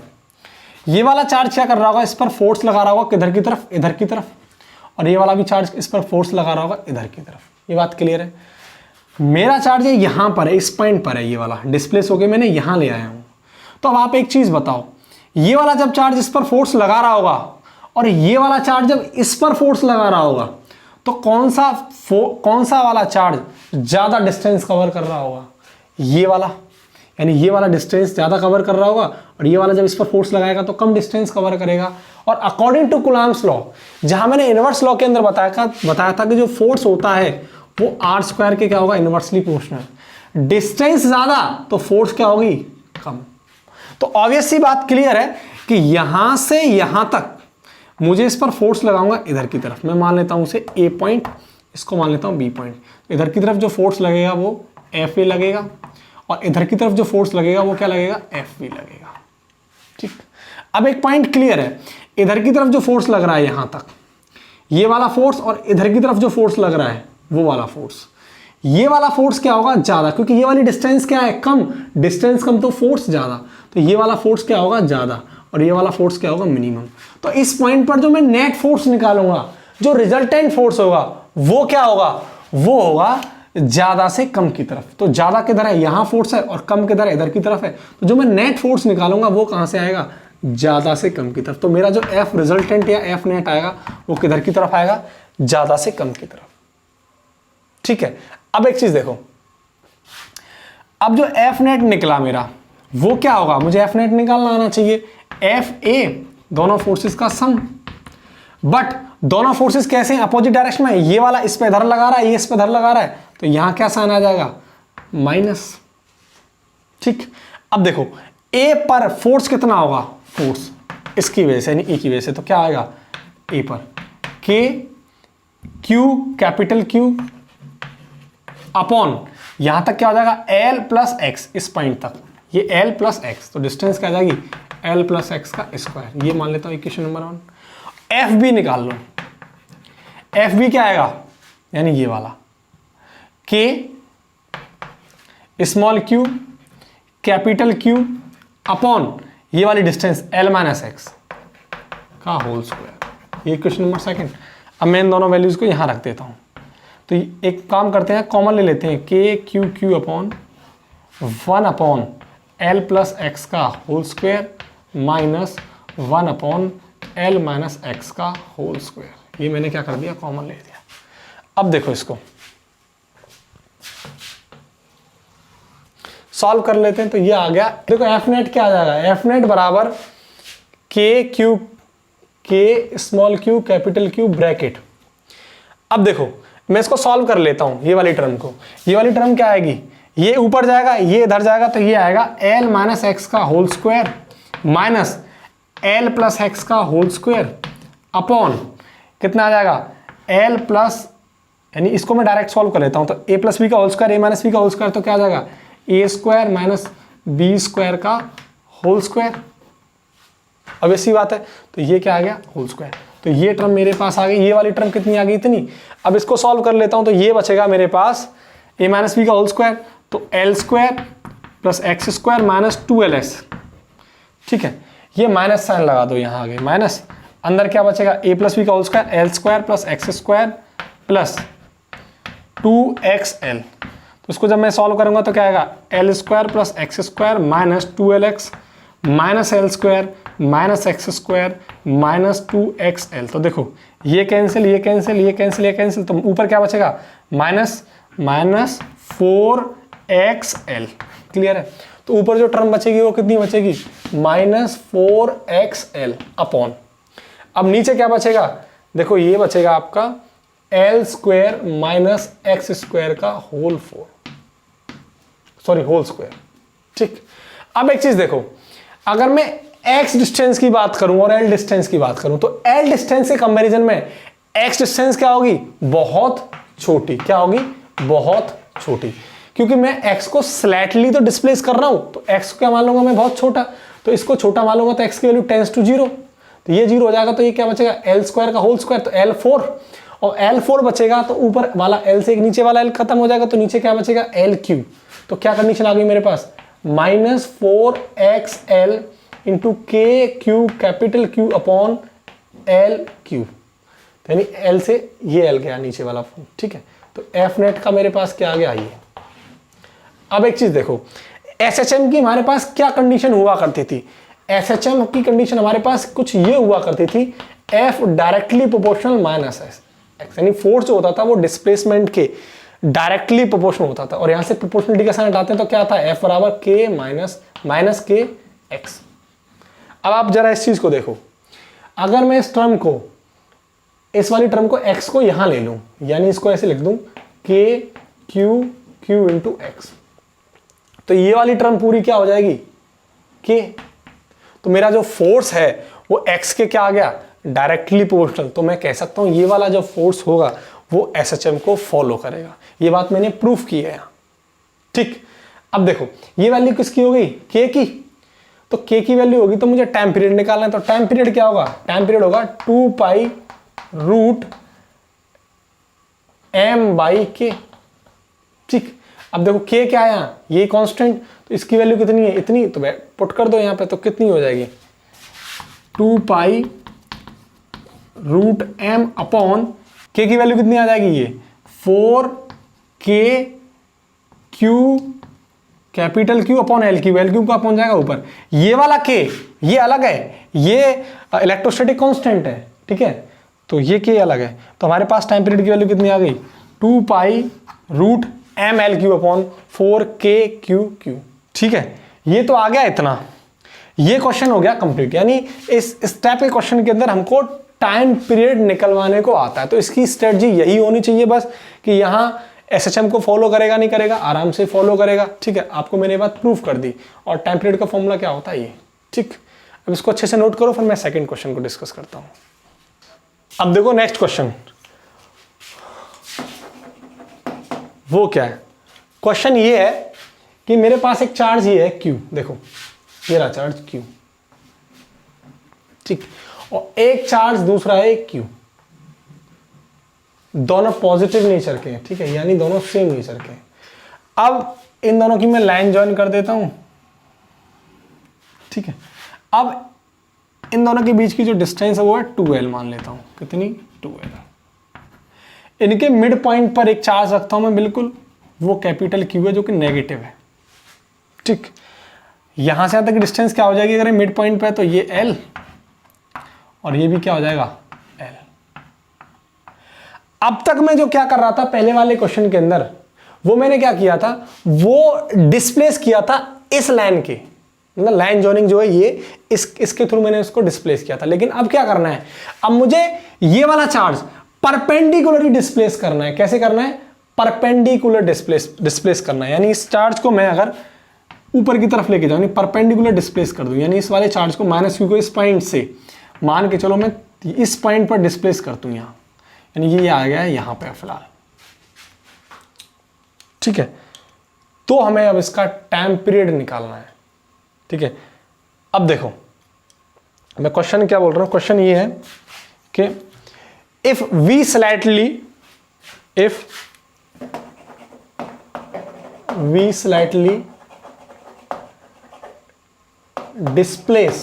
ये वाला चार्ज क्या कर रहा होगा, इस पर फोर्स लगा रहा होगा किधर की तरफ, इधर की तरफ, और ये वाला भी चार्ज इस पर फोर्स लगा रहा होगा इधर की तरफ। ये बात क्लियर है। मेरा चार्ज है यहां पर है, इस पॉइंट पर है, ये वाला डिस्प्लेस होके मैंने यहां ले आया हूं। तो अब आप एक चीज बताओ, ये वाला जब चार्ज इस पर फोर्स लगा रहा होगा और ये वाला चार्ज जब इस पर फोर्स लगा रहा होगा, तो कौन सा वाला चार्ज ज्यादा डिस्टेंस कवर कर रहा होगा, ये वाला। यानी ये वाला डिस्टेंस ज्यादा कवर कर रहा होगा, और ये वाला जब इस पर फोर्स लगाएगा तो कम डिस्टेंस कवर करेगा। और अकॉर्डिंग टू कूलम्ब्स लॉ, जहां मैंने इनवर्स लॉ के अंदर बताया था कि जो फोर्स होता है वो r² के क्या होगा, इनवर्सली प्रोपोर्शनल। डिस्टेंस ज्यादा तो फोर्स क्या होगी, कम। तो ऑब्वियस सी बात क्लियर है कि यहां से यहां तक मुझे इस पर फोर्स लगाऊंगा इधर की तरफ। मैं मान लेता हूं उसे A पॉइंट, इसको मान लेता हूं B पॉइंट। इधर की तरफ जो फोर्स लगेगा वो FA लगेगा, और इधर की तरफ जो फोर्स लगेगा वो क्या लगेगा, FB लगेगा, ठीक। अब एक पॉइंट क्लियर है, इधर की तरफ जो फोर्स लग रहा है यहां तक, ये वाला फोर्स, और इधर की तरफ जो फोर्स लग रहा है वो वाला फोर्स, ये वाला फोर्स क्या होगा, ज्यादा, क्योंकि ये वाली डिस्टेंस क्या है, कम। डिस्टेंस कम तो फोर्स ज्यादा, तो ये वाला फोर्स क्या होगा, ज्यादा, और ये वाला फोर्स क्या होगा, मिनिमम। तो इस पॉइंट पर जो मैं नेट फोर्स निकालूंगा, जो रिजल्टेंट फोर्स होगा वो क्या होगा, वो होगा ज्यादा से कम की तरफ। तो ज्यादा किधर है, यहां फोर्स है, और कम किधर है, इधर की तरफ है। तो जो मैं नेट फोर्स निकालूंगा वो कहां से आएगा, ज्यादा से कम की तरफ। तो मेरा जो F रिजल्टेंट या F नेट आएगा वो किधर की तरफ आएगा, ज्यादा से कम की तरफ, ठीक है। अब एक चीज देखो, अब जो F नेट निकला मेरा वो क्या होगा, मुझे F नेट निकालना आना चाहिए। FA दोनों फोर्सेस का सम, बट दोनों फोर्सेस कैसे हैं, अपोजिट डायरेक्शन में। ये वाला इस पे इधर लगा रहा है, ये इस पे इधर लगा रहा है, तो यहां क्या साइन आ जाएगा, माइनस, ठीक। अब देखो A पर फोर्स कितना होगा, फोर्स इसकी वजह से, यानी E की वजह से, तो क्या आएगा, A पर K Q capital Q upon यहां तक क्या हो जाएगा, L प्लस एक्स, इस पॉइंट तक ये L प्लस एक्स, तो डिस्टेंस क्या आ जाएगी, L प्लस एक्स का स्क्वायर। ये मान लेता हूं इक्वेशन नंबर 1। FB निकाल लो, FB क्या आएगा, यानी ये वाला K small q capital Q upon ये वाली डिस्टेंस L माइनस एक्स का होल स्क्वायर। ये क्वेश्चन नंबर 2। अब मैं इन दोनों वैल्यूज को यहां रख देता हूं। तो एक काम करते हैं, कॉमन ले लेते हैं, K Q upon 1 upon L plus X का whole square minus 1 upon L minus X का होल स्क्वायर। ये मैंने क्या कर दिया, कॉमन ले दिया। अब देखो इसको सॉल्व कर लेते हैं, तो ये आ गया। देखो F नेट क्या आ जाएगा, F नेट बराबर K small q capital Q bracket. अब देखो मैं इसको सॉल्व कर लेता हूं, ये वाली टर्म को। ये वाली टर्म क्या आएगी, ये ऊपर जाएगा, ये इधर जाएगा, तो ये आएगा L माइनस एक्स का whole square minus L plus X का होल स्क्वायर अपॉन कितना आ जाएगा, L प्लस, यानी इसको मैं डायरेक्ट सॉल्व कर लेता हूं, तो a प्लस बी का whole square, a minus B का होल स्क्वायर, तो क्या आ जाएगा, a square minus B square का होल स्क्वायर। अब ऐसी बात है, तो ये क्या आ गया, होल स्क्वायर। तो ये टर्म मेरे पास आ गई, ये वाली टर्म कितनी आ गई, इतनी। अब इसको सॉल्व कर लेता हूं, तो ये बचेगा मेरे पास a माइनस बी का होल स्क्वायर, तो L square plus X square minus 2ls। ठीक है, ये माइनस साइन लगा दो यहाँ आगे, माइनस, अंदर क्या बचेगा, a प्लस बी का whole square, L square plus X square plus 2xl। तो इसको जब मैं सॉल्व करूंगा तो क्या आएगा, L square plus X square minus 2lx minus L square minus X square minus 2xl। तो देखो ये कैंसिल, ये कैंसिल, ये कैंसिल, ये कैंसिल, तो ऊपर क्या बचेगा, माइनस माइनस 4xl। क्लियर है। तो ऊपर जो टर्म बचेगी वो कितनी बचेगी, माइनस 4xl अपॉन, अब नीचे क्या बचेगा, देखो ये बचेगा आपका L square minus X square का होल होल स्क्वायर। ठीक, अब एक चीज देखो, अगर मैं x डिस्टेंस की बात करूं और l डिस्टेंस की बात करूं, तो l डिस्टेंस के कंपैरिजन में x डिस्टेंस क्या होगी, बहुत छोटी। क्या होगी, बहुत छोटी, क्योंकि मैं x को स्लाइटली तो डिस्प्लेस कर रहा हूं, तो x को क्या मान लूंगा मैं, बहुत छोटा, तो इसको छोटा मान लूंगा, तो x की वैल्यू टेंड्स टू 0, तो ये 0 हो जाएगा, तो ये क्या बचेगा, एल स्क्वायर का होल स्क्वायर, तो L4, और L4 बचेगा तो ऊपर वाला L से एक नीचे वाला L खत्म हो जाएगा, तो नीचे क्या बचेगा, LQ। तो क्या कंडीशन आ गई मेरे पास, माइनस 4xl इंटू के Q capital Q upon LQ, यानी L से ये L गया नीचे वाला। ठीक है, तो F नेट का मेरे पास क्या आ गया, ये। अब एक चीज देखो, SHM की हमारे पास क्या कंडीशन हुआ करती थी, SHM की कंडीशन हमारे पास कुछ ये हुआ करती थी, F directly proportional minus x, यानी फोर्स जो होता था वो डिस्प्लेसमेंट के डायरेक्टली प्रोपोर्शनल होता था, और यहां से प्रोपोर्शनलिटी का साइन हटाते हैं तो क्या था, F बराबर k माइनस के x। अब आप जरा इस चीज को देखो, अगर मैं इस टर्म को, इस वाली टर्म को x को यहां ले लूं, यानी इसको ऐसे लिख दूं k q इंटू x, तो ये वाली टर्म पूरी क्या हो जाएगी, k। तो मेरा जो फोर्स है वो x के क्या आ गया, डायरेक्टली प्रोपोर्शनल। तो मैं कह सकता हूं ये वाला जो फोर्स होगा वो SHM को फॉलो करेगा। ये बात मैंने प्रूफ की है यहां। ठीक, अब देखो ये वैल्यू किसकी हो गई, k की, तो k की वैल्यू होगी, तो मुझे टाइम पीरियड निकालना है, तो टाइम पीरियड क्या होगा, टाइम पीरियड होगा 2 pi root m by k। ठीक, अब देखो k क्या है यहाँ, ये कांस्टेंट, तो इसकी वैल्यू कितनी है, इतनी, तो पुट कर दो यहाँ पे, तो कितनी हो जाएगी, 2 pi root m upon k की वैल्यू कितनी आ जाएगी, ये 4k q capital Q upon L Q, L Q का अपॉन जाएगा ऊपर, ये वाला k ये अलग है, ये इलेक्ट्रोस्टैटिक कांस्टेंट है। ठीक है, तो ये k अलग है, तो हमारे पास टाइम पीरियड की वैल्यू कितनी आ गई, 2 pi root m L Q upon 4k q। ठीक है, ये तो आ गया इतना, ये क्वेश्चन हो गया कंप्लीट, यानी इस टाइप के क्वेश्चन के अंदर हमको टाइम पीरियड निकलवाने को आता है। तो इसकी स्ट्रेटजी यही होनी चाहिए बस, कि यहाँ SHM को फॉलो करेगा नहीं करेगा, आराम से फॉलो करेगा। ठीक है, आपको मैंने बात प्रूफ कर दी, और टाइम पीरियड का फॉर्मूला क्या होता है ये। ठीक, अब इसको अच्छे से नोट करो, फिर मैं सेकंड क्वेश्चन को डिस्कस करता हूँ। अब देखो नेक्स्ट क्वेश्चन, वो क्या है, क्वेश्चन ये है कि मेरे पास एक चार्ज ही है Q, देखो ये रहा चार्ज Q। ठीक, और एक चार्ज दूसरा है Q, दोनों पॉजिटिव नेचर के हैं। ठीक है, यानी दोनों सेम नेचर के हैं। अब इन दोनों की मैं लाइन ज्वाइन कर देता हूं। ठीक है, अब इन दोनों के बीच की जो डिस्टेंस है वो है 2l मान लेता हूं, कितनी, 2l। इनके मिड पॉइंट पर एक चार्ज रखता हूं मैं, बिल्कुल वो कैपिटल Q है जो कि नेगेटिव है। ठीक, यहां से यहां तक डिस्टेंस क्या हो जाएगी, अगर मिड पॉइंट पे है तो ये L, और ये भी क्या हो जाएगा, L। अब तक मैं जो क्या कर रहा था पहले वाले क्वेश्चन के अंदर, वो मैंने क्या किया था, वो डिस्प्लेस किया था इस लाइन के, मतलब लाइन जॉइनिंग जो है ये इसके थ्रू मैंने उसको डिस्प्लेस किया था। लेकिन अब क्या करना है, अब मुझे ये वाला चार्ज परपेंडिकुलरली डिस्प्लेस करना है। कैसे करना है, परपेंडिकुलर डिस्प्लेस करना है, यानी इस चार्ज को मैं अगर ऊपर की तरफ लेके जाऊं, परपेंडिकुलर डिस्प्लेस कर दूं, यानी इस वाले चार्ज को माइनस Q को इस पॉइंट से मान के चलो मैं इस पॉइंट पर डिस्प्लेस कर दूं यहां, यानी ये आ गया है यहां पे फिलहाल। ठीक है, तो हमें अब इसका टाइम पीरियड निकालना है। ठीक है, अब देखो मैं क्वेश्चन क्या बोल रहा हूं, क्वेश्चन ये है Okay, if we slightly displace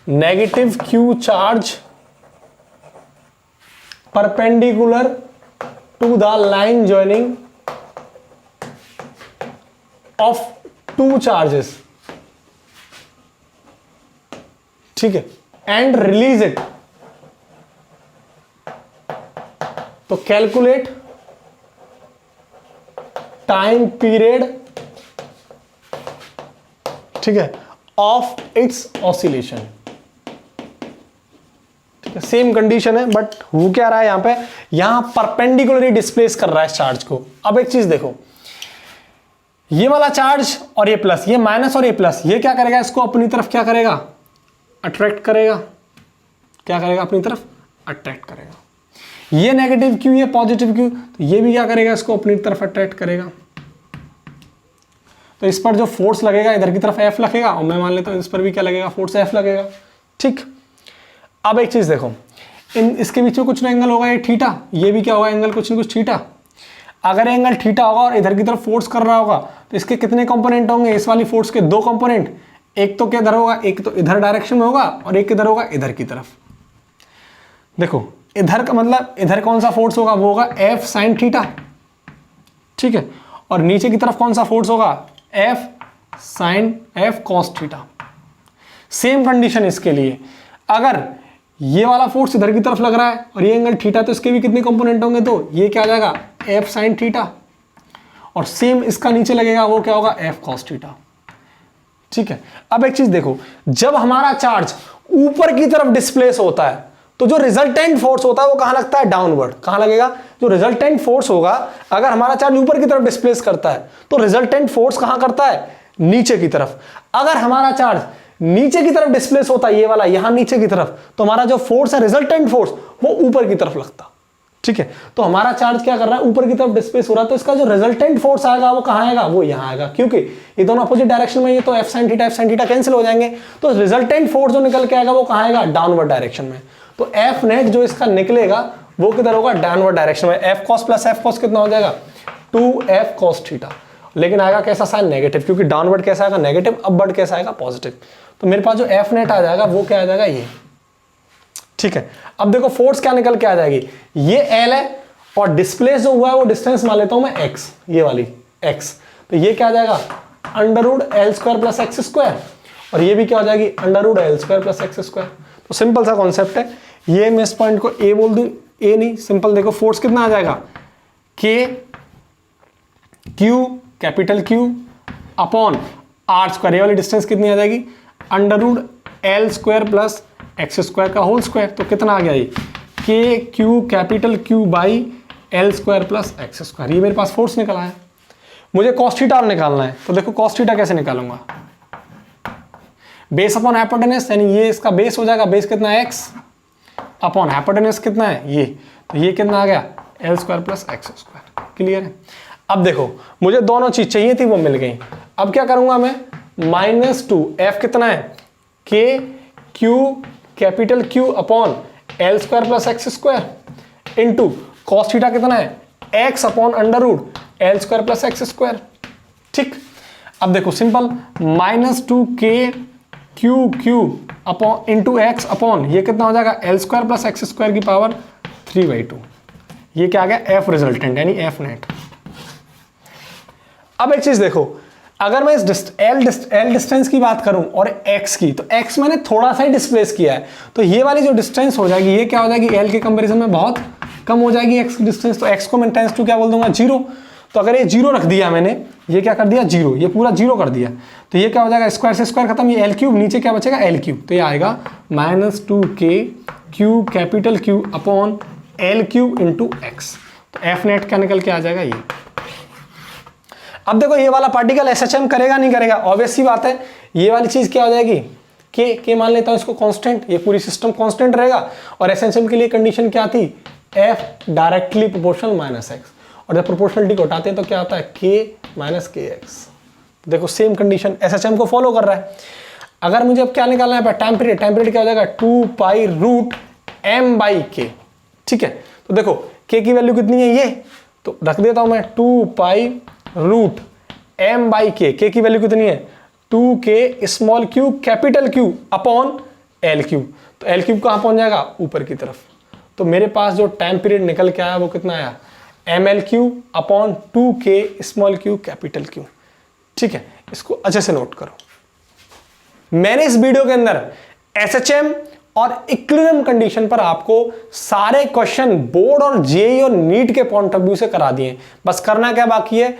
negative q charge perpendicular to the line joining of two charges, ठीक है, एंड रिलीज इट, तो कैलकुलेट टाइम पीरियड, ठीक है, ऑफ इट्स ऑसिलेशन। ठीक है, सेम कंडीशन है, बट हो क्या रहा है यहां पे, यहां परपेंडिकुलरली डिस्प्लेस कर रहा है चार्ज को। अब एक चीज देखो, ये वाला चार्ज और ये प्लस, ये माइनस और ये प्लस, ये क्या करेगा, इसको अपनी तरफ क्या करेगा, अट्रैक्ट करेगा। क्या करेगा, अपनी तरफ अट्रैक्ट करेगा। ये नेगेटिव क्यू, ये पॉजिटिव क्यू, तो ये भी क्या करेगा, इसको अपनी तरफ अट्रैक्ट करेगा। तो इस पर जो फोर्स लगेगा, इधर की तरफ एफ लगेगा, और मैं मान लेता हूं इस पर भी क्या लगेगा, फोर्स एफ लगेगा। ठीक, अब एक चीज देखो, इसके बीच में कुछ ना एंगल होगा, ये थीटा, ये भी क्या होगा, एंगल कुछ ना कुछ थीटा। अगर एंगल थीटा होगा और इधर की तरफ फोर्स कर रहा होगा, तो इसके कितने कंपोनेंट होंगे, इस वाली फोर्स के दो कंपोनेंट, एक तो किधर होगा, एक तो इधर डायरेक्शन में होगा, और एक किधर होगा, इधर की तरफ। देखो इधर का मतलब इधर कौन सा फोर्स होगा, वो होगा एफ साइन थीटा, ठीक है, और नीचे की तरफ कौन सा फोर्स होगा, F sine F cos theta. Same condition इसके लिए, अगर ये वाला फोर्स इधर की तरफ लग रहा है और ये एंगल थीटा, तो इसके भी कितने कंपोनेंट होंगे, तो ये क्या आ जाएगा, एफ साइन थीटा, और सेम इसका नीचे लगेगा, वो क्या होगा, एफ कॉस थीटा। ठीक है, अब एक चीज देखो, जब हमारा चार्ज ऊपर की तरफ डिस्प्लेस होता है, तो जो रिजल्टेंट फोर्स होता है वो कहां लगता है, डाउनवर्ड। कहां लगेगा, जो रिजल्टेंट फोर्स होगा, अगर हमारा चार्ज ऊपर की तरफ डिस्प्लेस करता है, तो रिजल्टेंट फोर्स कहां करता है, नीचे की तरफ। अगर हमारा चार्ज नीचे की तरफ डिस्प्लेस होता है, ये वाला यहां नीचे की तरफ, तो हमारा जो फोर्स है, रिजल्टेंट फोर्स, वो ऊपर की तरफ लगता। ठीक है, तो हमारा चार्ज क्या कर रहा है, ऊपर की तरफ डिस्प्लेस हो रहा है, तो इसका जो रिजल्टेंट फोर्स आएगा वो कहां आएगा, वो यहां आएगा, क्योंकि ये दोनों अपोजिट डायरेक्शन में, ये तो एफ साइन थीटा कैंसिल हो जाएंगे, तो रिजल्टेंट फोर्स जो निकल के आएगा वो कहां आएगा, डाउनवर्ड डायरेक्शन में। तो एफ नेट जो इसका निकलेगा वो किधर होगा, डाउनवर्ड डायरेक्शन में। F cos plus F cos कितना हो जाएगा, 2f कॉस थीटा, लेकिन आएगा कैसा साइन, नेगेटिव, क्योंकि डाउनवर्ड कैसा आएगा, नेगेटिव, अपवर्ड कैसा आएगा, पॉजिटिव। तो मेरे पास जो एफ नेट आ जाएगा वो क्या आ जाएगा, ये। ठीक है, अब देखो फोर्स क्या निकल के आ जाएगी, ये एल है, और डिस्प्लेस जो हुआ है वो डिस्टेंस मान लेता हूं मैं एक्स, ये वाली एक्स, तो ये क्या आ जाएगा, under root L square plus X square, और ये भी क्या हो जाएगी, under root L square plus X square. तो सिंपल सा कॉन्सेप्ट है, ये मैं इस पॉइंट को ए बोल दूं, ए नहीं, सिंपल देखो, फोर्स कितना आ जाएगा, K Q, capital Q upon R square, ये वाली डिस्टेंस कितनी आ जाएगी, under root L square plus X square का होल स्क्वायर। तो कितना आ गया ये, K Q capital Q by L square plus X square. ये मेरे पास फोर्स निकला है, मुझे कॉस थीटा निकालना है। तो देखो कॉस थीटा कैसे निकालूंगा, बेस अपॉन हाइपोटेनस, यानी ये इसका बेस हो जाएगा, बेस कितना है, एक्स, अपॉन हाइपोटेनस कितना है, ये, तो ये कितना आ गया, L square plus X square. Clear है। अब देखो मुझे दोनों चीज चाहिए थी, वो मिल गई। अब क्या करूंगा मैं, -2 एफ कितना है, K Q capital Q upon L square plus X square into cos theta कितना है, X upon under root L square plus X square. ठीक, अब देखो simple, -2 K Q Q upon into X upon ये कितना हो जाएगा, L square plus X square की पावर 3/2। ये क्या आ गया, एफ रिजल्टेंट यानी एफ नेट। अब एक चीज देखो, अगर मैं इस एल डिस्टेंस की बात करूं और एक्स की, तो एक्स मैंने थोड़ा सा ही डिस्प्लेस किया है, तो ये वाली जो डिस्टेंस हो जाएगी, ये क्या हो जाएगी, एल के कंपैरिजन में बहुत कम हो जाएगी एक्स की डिस्टेंस। तो एक्स को मैं टेंस टू क्या बोल दूंगा, 0। तो अगर ये 0 रख दिया मैंने, ये क्या कर दिया, 0, ये पूरा 0 कर दिया, तो ये क्या हो जाएगा, स्क्वायर से स्क्वायर खत्म, ये एल क्यूब, नीचे क्या बचेगा, एल क्यूब। तो ये आएगा -2 K Q capital Q upon L cube into x. तो एफ नेट क्या निकल के आ जाएगा, ये। अब देखो ये वाला पार्टिकल एसएचएम करेगा नहीं करेगा, ऑब्वियस सी बात है, ये वाली चीज क्या हो जाएगी, के मान लेता हूं इसको कांस्टेंट, ये पूरी सिस्टम कांस्टेंट रहेगा। और एसएचएम के लिए कंडीशन क्या थी, एफ डायरेक्टली प्रोपोर्शनल -x, और जब प्रोपोर्शनलिटी को हटाते हैं तो क्या होता है, k - kx। देखो सेम कंडीशन एसएचएम को फॉलो कर रहा है। अगर मुझे अब क्या निकालना है टाइम पीरियड क्या हो जाएगा 2 पाई रूट m बाई के। ठीक है, तो देखो k की वैल्यू कितनी है ये, तो रख देता हूं मैं 2 पाई रूट m बाई के की वैल्यू कितनी है 2k small Q capital Q upon l cube. तो l क्यूब कहां पहुंच जाएगा ऊपर की तरफ। तो मेरे पास जो टाइम पीरियड निकल के आया वो कितना आया ml cube upon 2k small Q capital Q. ठीक है, इसको अच्छे से नोट करो। मैंने इस वीडियो के अंदर एसएचएम और इक्विलिब्रियम कंडीशन पर आपको सारे क्वेश्चन बोर्ड और जेईई और नीट के पॉइंट ऑफ व्यू से करा दिए। बस करना क्या बाकी है,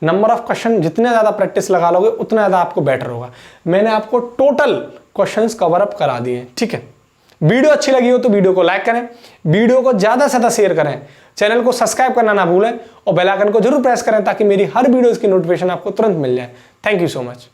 नंबर ऑफ क्वेश्चन जितने ज्यादा प्रैक्टिस लगा लोगे उतना ज्यादा आपको बेटर होगा। मैंने आपको टोटल क्वेश्चंस कवर अप करा दिए। ठीक है, वीडियो अच्छी लगी हो तो वीडियो को लाइक करें, वीडियो को ज्यादा से ज्यादा शेयर करें, चैनल को सब्सक्राइब करना ना भूलें और बेल आइकन को जरूर प्रेस करें ताकि मेरी हर वीडियोस की नोटिफिकेशन आपको तुरंत मिल जाए। Thank you so much.